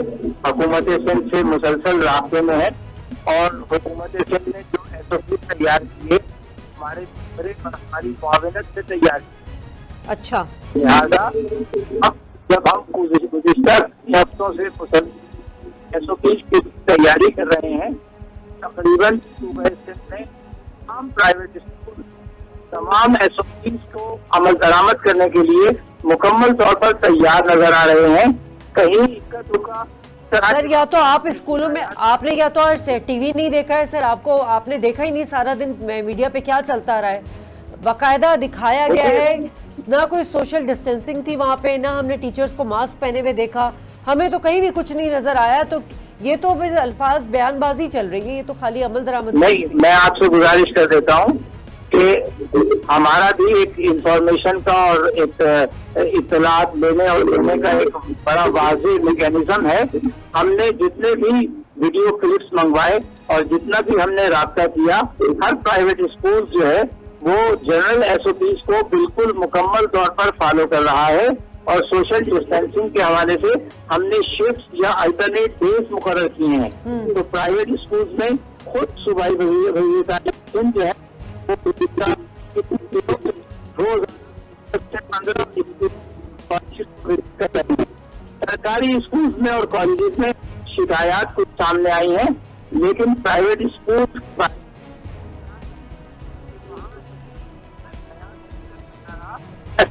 [SPEAKER 10] हुकूमत सिंध से मुसलसल राब्ते में है, और हुकूमत सिंध ने जो SOP तैयार किए हमारी मुआवनत से तैयार किए।
[SPEAKER 1] अच्छा,
[SPEAKER 10] लिहाजा अब जब हम गुज़िश्ता हफ्तों से SOP की तैयारी कर रहे हैं, तकरीबन सूबा सिंध में तमाम प्राइवेट स्कूल तमाम SOPs को अमल दरामद करने के लिए मुकम्मल तौर पर तैयार नजर आ रहे हैं। कहीं इक्का दुक्का
[SPEAKER 1] सर, या तो आप स्कूलों में आपने या तो टीवी नहीं देखा है सर, आपने देखा ही नहीं सारा दिन मीडिया पे क्या चलता रहा है, बाकायदा दिखाया गया है, ना कोई सोशल डिस्टेंसिंग थी वहाँ पे, ना हमने टीचर्स को मास्क पहने हुए देखा, हमें तो कहीं भी कुछ नहीं नजर आया। तो ये तो फिर अल्फाज बयानबाजी चल रही है, ये तो खाली अमल दरामद
[SPEAKER 10] नहीं। मैं आपसे गुजारिश कर देता हूँ कि हमारा भी एक इंफॉर्मेशन का और एक इत्तलात लेने और देने का एक बड़ा वाज़ेह मैकेनिज्म है। हमने जितने भी वीडियो क्लिप्स मंगवाए और जितना भी हमने राब्ता किया, हर प्राइवेट स्कूल जो है वो जनरल SOPs को बिल्कुल मुकम्मल तौर पर फॉलो कर रहा है, और सोशल डिस्टेंसिंग के हवाले से हमने शिफ्ट या अल्टरनेट डेज मुकर्रर किए हैं। तो प्राइवेट स्कूल में खुद सूबाई वज़ीर जो है रोज 15 सरकारी स्कूल में और कॉलेजेस में शिकायत कुछ सामने आई हैं, लेकिन प्राइवेट स्कूल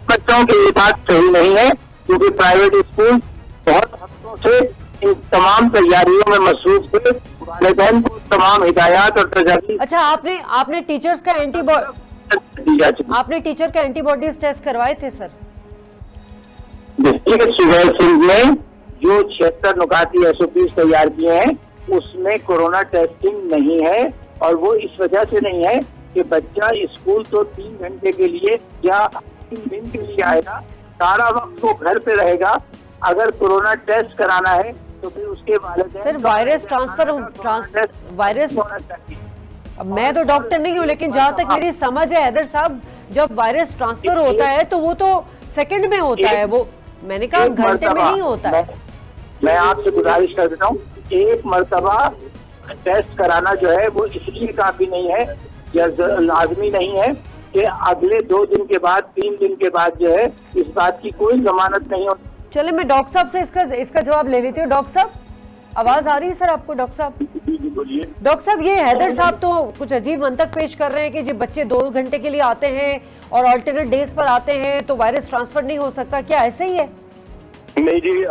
[SPEAKER 10] बच्चों के लिए बात सही नहीं है, क्योंकि प्राइवेट स्कूल बहुत हफ्तों से इन तमाम तैयारियों में मसरूफ थे, वालिदैन को तमाम हिदायत और तजवीज़।
[SPEAKER 1] अच्छा, आपने टीचर्स का टीचर का एंटीबॉडीज टेस्ट करवाए थे सर?
[SPEAKER 10] डिस्ट्रिक्ट सूबा सिंध में जो 76 नुकाती SOPs तैयार किए हैं उसमें कोरोना टेस्टिंग नहीं है, और वो इस वजह से नहीं है कि बच्चा स्कूल तो 3 घंटे के लिए या 3 दिन के लिए आएगा, सारा वक्त वो घर पे रहेगा। अगर कोरोना टेस्ट कराना है तो फिर उसके वालिदैन
[SPEAKER 1] सर वायरस वायरस
[SPEAKER 10] होना चाहिए।
[SPEAKER 1] अब मैं तो डॉक्टर नहीं हूँ, लेकिन जहाँ तक मेरी समझ है हैदर साहब, जब वायरस ट्रांसफर होता है तो वो तो सेकंड में होता है, वो मैंने कहा घंटे में नहीं होता है।
[SPEAKER 10] मैं आपसे गुजारिश कर देता हूँ, एक मरतबा टेस्ट कराना जो है वो इसलिए काफी नहीं है या लाजमी नहीं है कि अगले 2 दिन के बाद 3 दिन के बाद जो है इस बात की कोई जमानत नहीं होती।
[SPEAKER 1] चले, मैं डॉक्टर साहब से इसका जवाब ले लेती हूँ। डॉक्टर साहब, आवाज आ रही है सर आपको? डॉक्टर साहब, डॉक्टर साहब, ये हैदर साहब तो कुछ अजीब मंतक पेश कर रहे हैं कि जब बच्चे 2 घंटे के लिए आते हैं और अल्टरनेट डेज पर आते हैं तो वायरस ट्रांसफर नहीं हो सकता, क्या ऐसे ही है?
[SPEAKER 9] नहीं जी,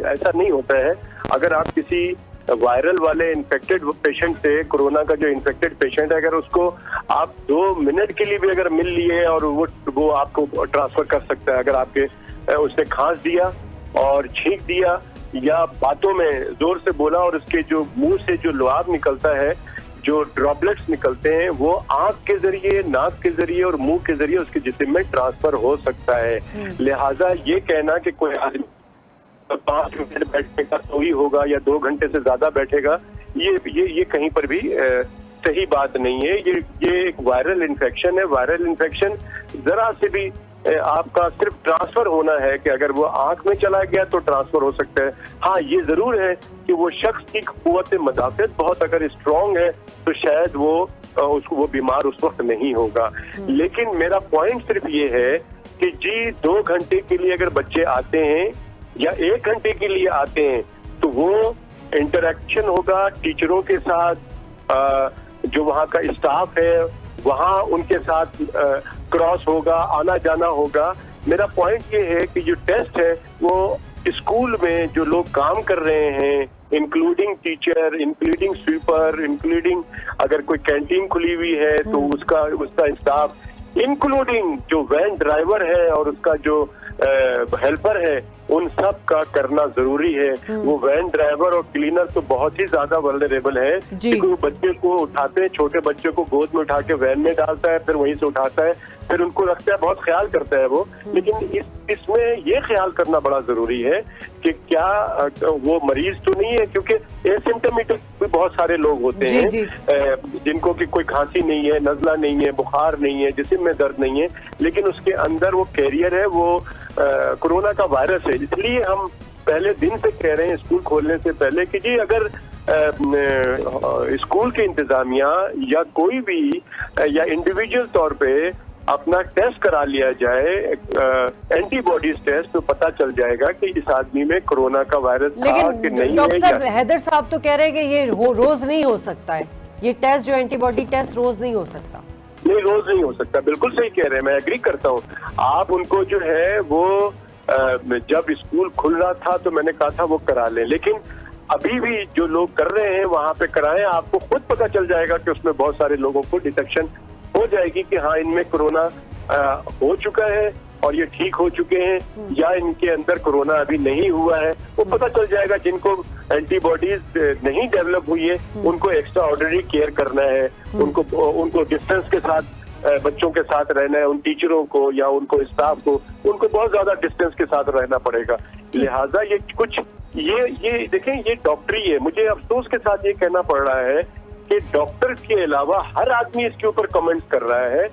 [SPEAKER 9] ऐसा नहीं होता है। अगर आप किसी वायरल वाले इन्फेक्टेड पेशेंट से, कोरोना का जो इन्फेक्टेड पेशेंट है, अगर उसको आप 2 मिनट के लिए भी अगर मिल लिए और वो आपको ट्रांसफर कर सकता है। अगर आपके उसने खांस दिया और छींक दिया या बातों में जोर से बोला और उसके जो मुंह से जो लुआब निकलता है, जो ड्रॉपलेट्स निकलते हैं, वो आंख के जरिए, नाक के जरिए और मुंह के जरिए उसके जिस्म में ट्रांसफर हो सकता है। लिहाजा ये कहना कि कोई आदमी 5 मिनट बैठेगा तो ही होगा या 2 घंटे से ज्यादा बैठेगा, ये कहीं पर भी सही बात नहीं है। ये एक वायरल इन्फेक्शन है। वायरल इन्फेक्शन जरा से भी आपका सिर्फ ट्रांसफर होना है कि अगर वो आंख में चला गया तो ट्रांसफर हो सकता है। हाँ, ये जरूर है कि वो शख्स की कुव्वत मदाफियत बहुत अगर स्ट्रांग है तो शायद वो बीमार उस वक्त नहीं होगा। लेकिन मेरा पॉइंट सिर्फ ये है कि जी 2 घंटे के लिए अगर बच्चे आते हैं या 1 घंटे के लिए आते हैं तो वो इंटरेक्शन होगा टीचरों के साथ, जो वहाँ का स्टाफ है वहाँ उनके साथ क्रॉस होगा, आना जाना होगा। मेरा पॉइंट ये है कि जो टेस्ट है वो स्कूल में जो लोग काम कर रहे हैं, including teacher, including sweeper, including अगर कोई कैंटीन खुली हुई है तो उसका स्टाफ, इंक्लूडिंग जो वैन ड्राइवर है और उसका जो हेल्पर है, उन सब का करना जरूरी है। वो वैन ड्राइवर और क्लीनर तो बहुत ही ज्यादा वल्नरेबल है क्योंकि वो बच्चे को उठाते हैं, छोटे बच्चे को गोद में उठा के वैन में डालता है, फिर वहीं से उठाता है, फिर उनको रखता है, बहुत ख्याल करता है वो। लेकिन इसमें ये ख्याल करना बड़ा जरूरी है कि क्या वो मरीज तो नहीं है, क्योंकि एसिम्टोमेटिक भी बहुत सारे लोग होते हैं जिनको कि कोई खांसी नहीं है, नजला नहीं है, बुखार नहीं है, जिस्म में दर्द नहीं है, लेकिन उसके अंदर वो कैरियर है, वो कोरोना का वायरस है। इसलिए हम पहले दिन से कह रहे हैं स्कूल खोलने से पहले कि जी अगर स्कूल के इंतजामिया या कोई भी या इंडिविजुअल तौर पे अपना टेस्ट करा लिया जाए, एंटीबॉडीज टेस्ट, तो पता चल जाएगा कि इस आदमी में कोरोना का वायरस था कि नहीं है।
[SPEAKER 1] डॉक्टर हैदर साहब तो कह रहे हैं कि ये रोज नहीं हो सकता है, ये टेस्ट जो एंटीबॉडी टेस्ट रोज नहीं हो सकता।
[SPEAKER 9] नहीं, रोज नहीं हो सकता, बिल्कुल सही कह रहे हैं, मैं एग्री करता हूँ। आप उनको जो है वो जब स्कूल खुल रहा था तो मैंने कहा था वो करा लें, लेकिन अभी भी जो लोग कर रहे हैं वहां पे कराएं। आपको खुद पता चल जाएगा कि उसमें बहुत सारे लोगों को डिटेक्शन हो जाएगी कि हाँ इनमें कोरोना हो चुका है और ये ठीक हो चुके हैं, या इनके अंदर कोरोना अभी नहीं हुआ है, वो पता चल जाएगा। जिनको एंटीबॉडीज नहीं डेवलप हुई है उनको एक्स्ट्रा ऑर्डिनरी केयर करना है, उनको डिस्टेंस के साथ बच्चों के साथ रहना है, उन टीचरों को या उनको स्टाफ को उनको बहुत ज्यादा डिस्टेंस के साथ रहना पड़ेगा। लिहाजा ये कुछ ये देखें, ये डॉक्टरी है। मुझे अफसोस के साथ ये कहना पड़ रहा है कि डॉक्टर के अलावा हर आदमी इसके ऊपर कमेंट्स कर रहा है।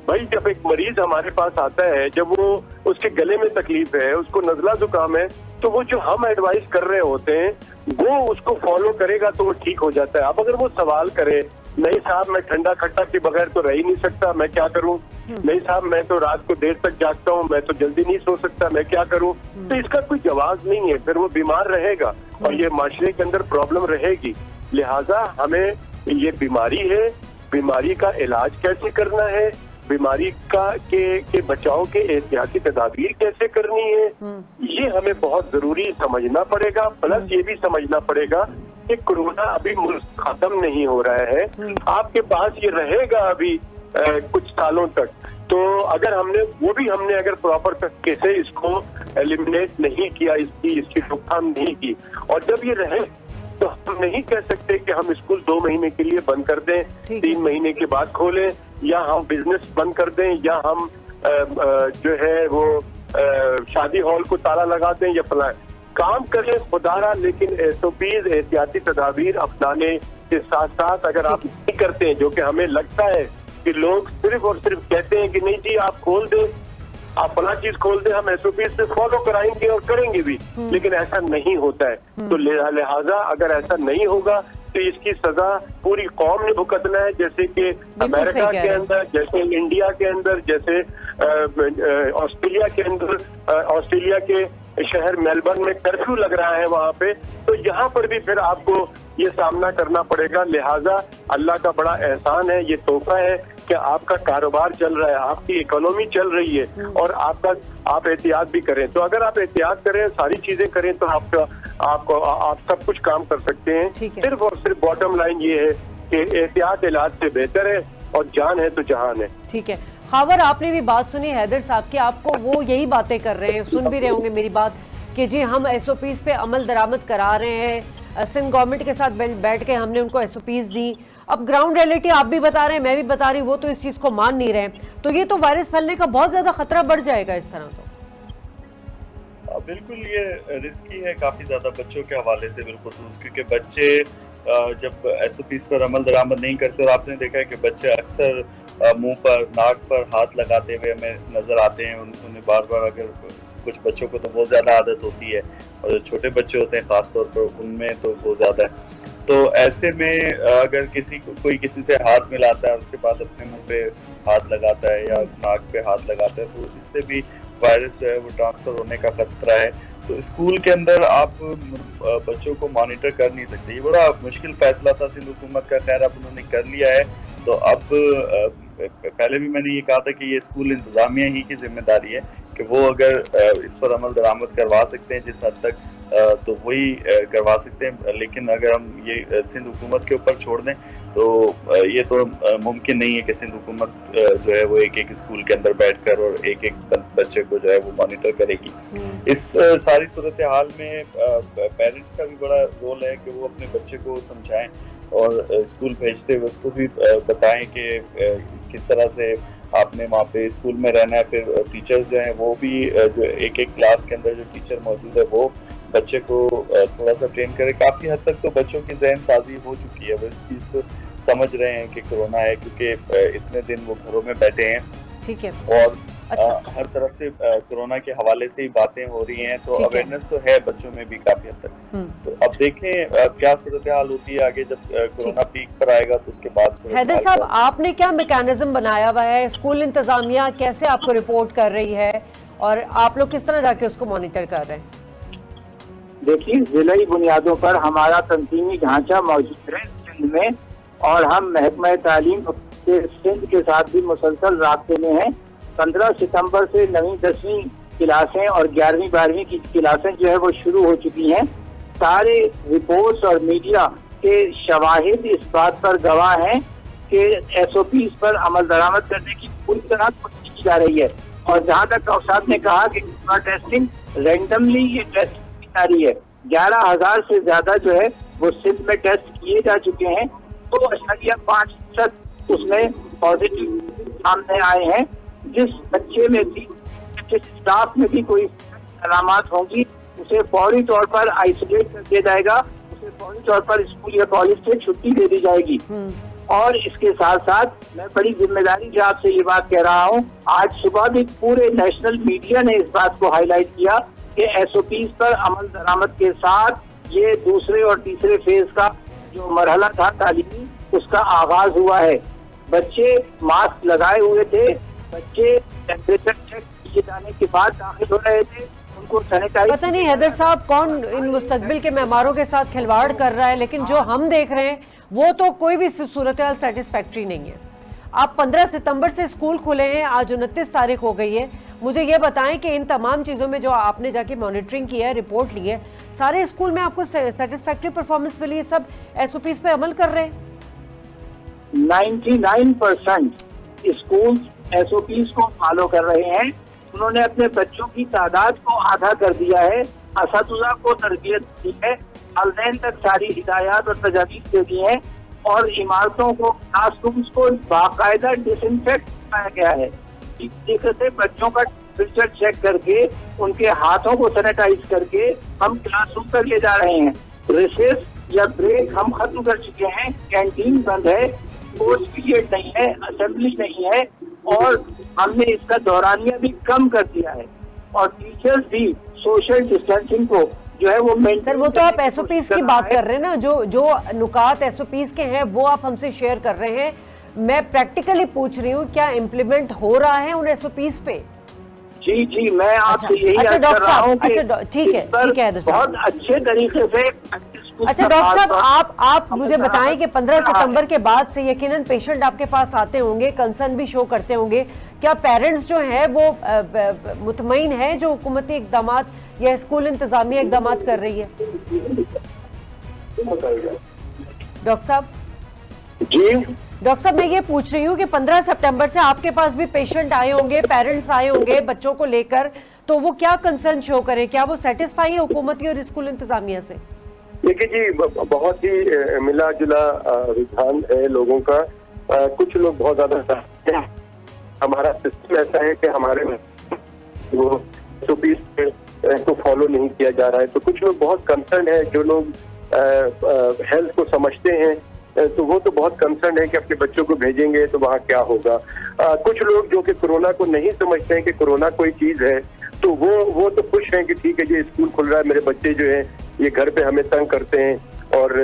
[SPEAKER 9] भाई जब एक मरीज हमारे पास आता है, जब वो उसके गले में तकलीफ है, उसको नजला जुकाम है, तो वो जो हम एडवाइस कर रहे होते हैं वो उसको फॉलो करेगा तो वो ठीक हो जाता है। अब अगर वो सवाल करे, नहीं साहब मैं ठंडा खट्टा के बगैर तो रह ही नहीं सकता, मैं क्या करूं, नहीं साहब मैं तो रात को देर तक जागता हूं, मैं तो जल्दी नहीं सो सकता, मैं क्या करूं, तो इसका कोई जवाब नहीं है। फिर वो बीमार रहेगा और ये माशरे के अंदर प्रॉब्लम रहेगी। लिहाजा हमें ये बीमारी है, बीमारी का इलाज कैसे करना है, बीमारी के बचाव के एहतियाती तदाबीर कैसे करनी है, ये हमें बहुत जरूरी समझना पड़ेगा। प्लस ये भी समझना पड़ेगा कि कोरोना अभी मुल्क खत्म नहीं हो रहा है, आपके पास ये रहेगा अभी कुछ सालों तक। तो अगर हमने अगर प्रॉपर तरीके से इसको एलिमिनेट नहीं किया, इसकी रोकथाम नहीं की, और जब ये रहे तो हम नहीं कह सकते कि हम स्कूल 2 महीने के लिए बंद कर दें, 3 महीने के बाद खोलें, या हम बिजनेस बंद कर दें, या हम जो है वो शादी हॉल को ताला लगा दें, या फलाएं काम करें खुदारा। लेकिन एसओपीज, एहतियाती तदाबीर अपनाने के साथ साथ अगर आप नहीं करते हैं, जो कि हमें लगता है कि लोग सिर्फ और सिर्फ कहते हैं कि नहीं जी आप खोल दें, आप फला चीज खोल दें, हम एसओपीज से फॉलो कराएंगे और करेंगे भी, लेकिन ऐसा नहीं होता है। तो लिहाजा अगर ऐसा नहीं होगा तो इसकी सजा पूरी कौम ने भुगतना है, जैसे कि अमेरिका के अंदर, जैसे इंडिया के अंदर, जैसे ऑस्ट्रेलिया के अंदर, ऑस्ट्रेलिया के शहर मेलबर्न में कर्फ्यू लग रहा है वहां पे, तो यहाँ पर भी फिर आपको ये सामना करना पड़ेगा। लिहाजा अल्लाह का बड़ा एहसान है, ये तोहफा है कि आपका कारोबार चल रहा है, आपकी इकोनॉमी चल रही है, और आप एहतियात भी करें। तो अगर आप एहतियात करें, सारी चीजें करें, तो आप सब कुछ काम कर सकते हैं। सिर्फ और सिर्फ बॉटम लाइन ये है कि एहतियात इलाज से बेहतर है, और जान है तो जहान है।
[SPEAKER 1] ठीक है, खबर आपने भी बात सुनी हैदर साहब की, आपको वो यही बातें कर रहे हैं, सुन भी रहे होंगे मेरी बात कि जी हम एसओपीज पे अमल दरामद करा रहे हैं, सिंध गवर्नमेंट के साथ बैठ के हमने उनको एसओपीज दी। अब ग्राउंड रियलिटी आप भी बता रहे हैं, मैं भी बता रही हूँ, वो तो इस चीज को मान नहीं रहे, तो ये तो वायरस फैलने का बहुत ज्यादा खतरा बढ़ जाएगा इस तरह। तो
[SPEAKER 8] बिल्कुल ये रिस्की है काफ़ी ज़्यादा बच्चों के हवाले से बिलखुसूस, क्योंकि बच्चे जब एसओपीज पर अमल दरामद नहीं करते, और आपने देखा है कि बच्चे अक्सर मुंह पर नाक पर हाथ लगाते हुए हमें नज़र आते हैं। उन्हें बार बार, अगर कुछ बच्चों को तो बहुत ज़्यादा आदत होती है, और जो छोटे बच्चे होते हैं ख़ास तौर पर उनमें तो बहुत ज़्यादा है। तो ऐसे में अगर कोई किसी से हाथ मिलाता है, उसके बाद अपने मुंह पे हाथ लगाता है या नाक पे हाथ लगाता है, तो इससे भी वायरस जो है वो ट्रांसफर होने का खतरा है। तो स्कूल के अंदर आप बच्चों को मॉनिटर कर नहीं सकते, ये बड़ा मुश्किल फैसला था सिंध हुकूमत का, खैर अब उन्होंने कर लिया है। तो अब पहले भी मैंने ये कहा था कि ये स्कूल इंतजामिया ही की जिम्मेदारी है कि वो अगर इस पर अमल दरामद करवा सकते हैं जिस हद तक, तो वही करवा सकते हैं। लेकिन अगर हम ये सिंध हुकूमत के ऊपर छोड़ दें तो ये तो मुमकिन नहीं है कि सिंध हुकूमत जो है वो एक स्कूल के अंदर बैठकर और एक बच्चे को जो है वो मॉनिटर करेगी। इस सारी सूरत हाल में पेरेंट्स का भी बड़ा रोल है कि वो अपने बच्चे को समझाएं और स्कूल भेजते हुए उसको भी बताएं कि किस तरह से आपने वहाँ पे स्कूल में रहना है। फिर टीचर्स जो हैं वो भी जो एक क्लास के अंदर जो टीचर मौजूद है वो बच्चे को थोड़ा सा ट्रेन करे। काफ़ी हद तक तो बच्चों की जहन साजी हो चुकी है, वो इस चीज़ को समझ रहे हैं कि कोरोना है, क्योंकि इतने दिन वो घरों में बैठे हैं।
[SPEAKER 1] ठीक है।
[SPEAKER 8] और हर तरफ से कोरोना के हवाले से ही बातें हो रही हैं, तो अवेयरनेस तो है बच्चों में भी काफ़ी हद तक। तो अब देखें क्या सूरत हाल होती है आगे, जब कोरोना पीक पर आएगा तो उसके बाद।
[SPEAKER 1] हैदर साहब, आपने क्या मैकेनिज्म बनाया हुआ है, स्कूल इंतजामिया कैसे आपको रिपोर्ट कर रही है और आप लोग किस तरह जाके उसको मॉनिटर कर रहे हैं?
[SPEAKER 10] देखिए, जिलाई बुनियादों पर हमारा तंजीमी ढांचा मौजूद है सिंध में, और हम महकमा तालीम के सिंध के साथ भी मुसलसल राब्ते में हैं। 15 सितंबर से 9वीं 10वीं क्लासें और 11वीं 12वीं की क्लासें जो है वो शुरू हो चुकी हैं। सारे रिपोर्ट्स और मीडिया के शवाहिद इस बात पर गवाह हैं कि SOPs पर अमल दरामद करने की पूरी तरह कोशिश की जा रही है। और जहाँ तक डॉक्टर साहब ने कहा कि टेस्टिंग रैंडमली ये टेस्ट की जा रही है, 11,000 से ज्यादा जो है वो सिंध में टेस्ट किए जा चुके हैं। 2.5% उसमें पॉजिटिव सामने आए हैं। जिस बच्चे में भी, जिस स्टाफ में भी कोई अलामत होंगी, उसे फौरी तौर पर आइसोलेट कर दिया जाएगा, उसे फौरी तौर पर स्कूल या कॉलेज से छुट्टी दे दी जाएगी। और इसके साथ साथ मैं बड़ी जिम्मेदारी से आपसे ये बात कह रहा हूँ, आज सुबह भी पूरे नेशनल मीडिया ने इस बात को हाईलाइट किया कि SOPs पर अमल दरामद के साथ ये दूसरे और तीसरे फेज का जो मरहला था तालीमी, उसका आगाज हुआ है। बच्चे मास्क लगाए हुए थे, बच्चे टेम्परेचर चेक किए जाने के बाद दाखिल हो रहे थे, उनको सैनिटाइज।
[SPEAKER 1] पता नहीं हैदर साहब कौन इन मुस्तकबिल के मेमारों के साथ खिलवाड़ कर रहा है, लेकिन जो हम देख रहे हैं वो तो कोई भी सूरत हाल सेटिस्फैक्ट्री नहीं है। आप 15 सितंबर से स्कूल खुले हैं, आज 29 तारीख हो गई है। मुझे ये बताएं कि इन तमाम चीज़ों में जो आपने जाके मॉनिटरिंग की है, रिपोर्ट ली है, सारे स्कूल में आपको सेटिस्फैक्ट्री परफॉर्मेंस मिली, सब SOPs पे अमल कर रहे हैं?
[SPEAKER 10] 99% स्कूल SOPs को फॉलो कर रहे हैं। उन्होंने अपने बच्चों की तादाद को आधा कर दिया है, असातिज़ा को तरबियत दी है, वालिदैन तक सारी हिदायत और तजावीज़ दे दी हैं, और इमारतों को, क्लासरूम्स को बाकायदा डिसइंफेक्ट किया गया है। इस तरीके से बच्चों का टेम्परेचर चेक करके, उनके हाथों को सैनिटाइज करके हम क्लासरूम तक ले जा रहे हैं। रिसेस या ब्रेक हम खत्म कर चुके हैं, कैंटीन बंद है, कोर्स पीरियड नहीं है, असेंबली नहीं है, और हमने इसका दौरानिया भी कम कर दिया है। और टीचर्स भी सोशल डिस्टेंसिंग को जो है वो
[SPEAKER 1] सर, वो तो आप SOPs की बात कर रहे हैं ना, जो नुकात SOPs के हैं वो आप हमसे शेयर कर रहे हैं। मैं प्रैक्टिकली पूछ रही हूँ, क्या इम्प्लीमेंट हो रहा है उन SOPs पे?
[SPEAKER 10] जी, मैं आपसे यही अर्ज कर रहा हूँ कि
[SPEAKER 1] ठीक है
[SPEAKER 10] बहुत अच्छे तरीके से।
[SPEAKER 1] अच्छा डॉक्टर साहब, आप मुझे बताएं कि 15 सितंबर के बाद से यकीनन पेशेंट आपके पास आते होंगे, कंसर्न भी शो करते होंगे, क्या पेरेंट्स जो हैं वो मुतमईन है जो हुकूमती इक़दामात या स्कूल इंतजामिया इक़दामात कर रही है? डॉक्टर साहब
[SPEAKER 10] जी,
[SPEAKER 1] डॉक्टर साहब, मैं ये पूछ रही हूँ कि 15 सितंबर से आपके पास भी पेशेंट आए होंगे, पेरेंट्स आए होंगे बच्चों को लेकर, तो वो क्या कंसर्न शो करें? क्या वो सेटिस्फाई है हुकूमती और स्कूल इंतजामिया से?
[SPEAKER 9] देखिए जी, बहुत ही मिला जुला रुझान है लोगों का। कुछ लोग बहुत ज्यादा, हमारा सिस्टम ऐसा है कि हमारे वो SOPs को फॉलो नहीं किया जा रहा है, तो कुछ लोग बहुत कंसर्न है। जो लोग हेल्थ को समझते हैं तो वो तो बहुत कंसर्न है कि अपने बच्चों को भेजेंगे तो वहाँ क्या होगा। कुछ लोग जो कि कोरोना को नहीं समझते हैं कि कोरोना कोई चीज है, तो वो तो खुश हैं कि ठीक है जी, स्कूल खुल रहा है, मेरे बच्चे जो है ये घर पे हमें तंग करते हैं और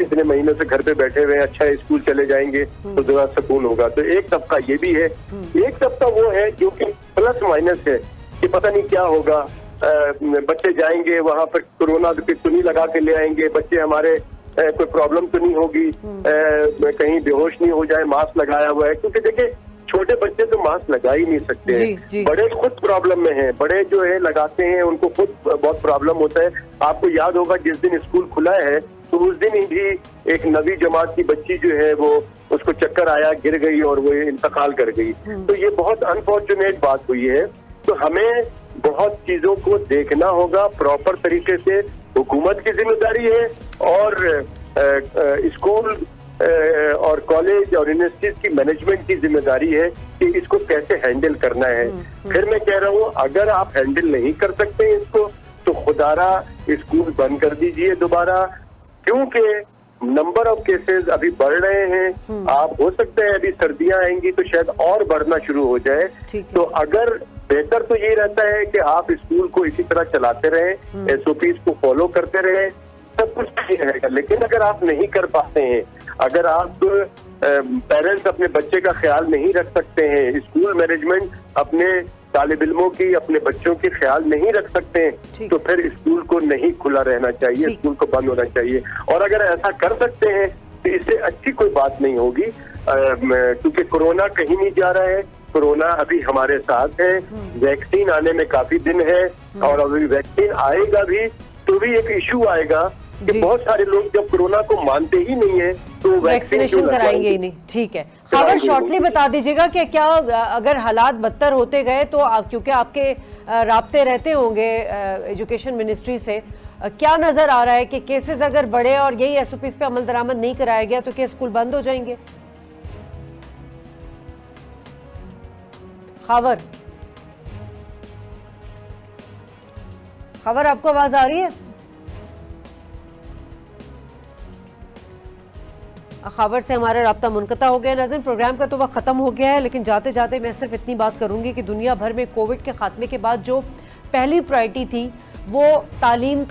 [SPEAKER 9] इतने महीनों से घर पे बैठे हुए हैं, अच्छा है स्कूल चले जाएंगे तो जरा सुकून होगा। तो एक तबका ये भी है, एक तबका वो है जो कि प्लस माइनस है कि पता नहीं क्या होगा। बच्चे जाएंगे वहां पर कोरोना की सुनी लगा के ले आएंगे, बच्चे हमारे कोई प्रॉब्लम तो नहीं होगी, कहीं बेहोश नहीं हो जाए, मास्क लगाया हुआ है। क्योंकि देखिए, छोटे बच्चे तो मास्क लगा ही नहीं सकते हैं, बड़े खुद प्रॉब्लम में हैं, बड़े जो है लगाते हैं उनको खुद बहुत प्रॉब्लम होता है। आपको याद होगा जिस दिन स्कूल खुला है तो उस दिन ही भी एक 9वीं जमात की बच्ची जो है वो उसको चक्कर आया, गिर गई और वो इंतकाल कर गई। तो ये बहुत अनफॉर्चुनेट बात हुई है। तो हमें बहुत चीजों को देखना होगा प्रॉपर तरीके से, हुकूमत की जिम्मेदारी है और स्कूल और कॉलेज और यूनिवर्सिटीज की मैनेजमेंट की जिम्मेदारी है कि इसको कैसे हैंडल करना है। फिर मैं कह रहा हूँ, अगर आप हैंडल नहीं कर सकते हैं इसको तो खुदारा स्कूल बंद कर दीजिए दोबारा, क्योंकि नंबर ऑफ केसेस अभी बढ़ रहे हैं। आप हो सकते हैं अभी सर्दियां आएंगी तो शायद और बढ़ना शुरू हो जाए। तो अगर बेहतर तो ये रहता है कि आप स्कूल को इसी तरह चलाते रहें, SOPs को फॉलो करते रहें, सब कुछ सही रहेगा। लेकिन अगर आप नहीं कर पाते हैं, अगर आप पेरेंट्स अपने बच्चे का ख्याल नहीं रख सकते हैं, स्कूल मैनेजमेंट अपने तालिब इल्मों की, अपने बच्चों की ख्याल नहीं रख सकते हैं, तो फिर स्कूल को नहीं खुला रहना चाहिए, स्कूल को बंद होना चाहिए। और अगर ऐसा कर सकते हैं तो इससे अच्छी कोई बात नहीं होगी, क्योंकि कोरोना कहीं नहीं जा रहा है, कोरोना अभी हमारे साथ है। वैक्सीन आने में काफी दिन है और अभी वैक्सीन आएगा भी तो भी एक इशू आएगा कि बहुत सारे लोग जब कोरोना को मानते ही नहीं है तो
[SPEAKER 1] वैक्सीनेशन कराएंगे ही नहीं। ठीक है, खबर शॉर्टली बता दीजिएगा कि क्या अगर हालात बदतर होते गए तो क्योंकि आपके राब्ते रहते होंगे एजुकेशन मिनिस्ट्री से, क्या नजर आ रहा है कि केसेस अगर बढ़े और यही SOPs पे अमल दरामद नहीं कराया गया तो क्या स्कूल बंद हो जाएंगे? खबर आपको आवाज आ रही है? खबर से हमारा राब्ता मुनक़ता हो गया। नाज़रीन, प्रोग्राम का तो वक्त ख़त्म हो गया है, लेकिन जाते जाते मैं सिर्फ इतनी बात करूंगी कि दुनिया भर में कोविड के खात्मे के बाद जो पहली प्रायोरिटी थी वो तालीम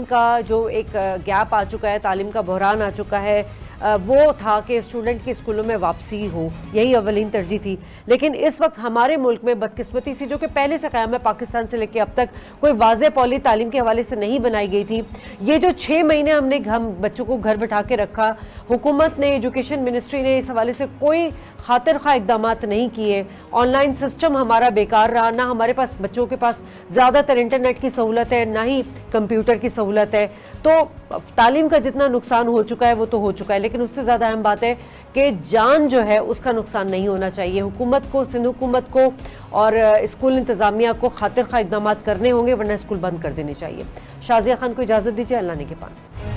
[SPEAKER 1] का जो एक गैप आ चुका है, तालीम का बहरान आ चुका है, वो था कि स्टूडेंट की स्कूलों में वापसी हो, यही अवलीन तरजीह थी। लेकिन इस वक्त हमारे मुल्क में बदकिस्मती से, जो कि पहले से क़याम है पाकिस्तान से लेकर अब तक, कोई वाज़ेह पॉलिसी तालीम के हवाले से नहीं बनाई गई थी। ये जो 6 महीने हमने बच्चों को घर बैठा के रखा, हुकूमत ने, एजुकेशन मिनिस्ट्री ने इस हवाले से कोई खातिर खा इकदाम नहीं किए। ऑनलाइन सिस्टम हमारा बेकार रहा, ना हमारे पास बच्चों के पास ज़्यादातर इंटरनेट की सहूलत है, ना ही कंप्यूटर की सहूलत है। तो तालीम का जितना नुकसान हो चुका है वो तो हो चुका है, लेकिन उससे ज़्यादा अहम बात है कि जान जो है उसका नुकसान नहीं होना चाहिए। हुकूमत को, सिंध हुकूमत को और स्कूल इंतज़ामिया को खातिर खा इकदाम करने होंगे, वरना स्कूल बंद कर देने चाहिए। शाज़िया खान को इजाज़त दीजिए, अल्लाह ने के पान।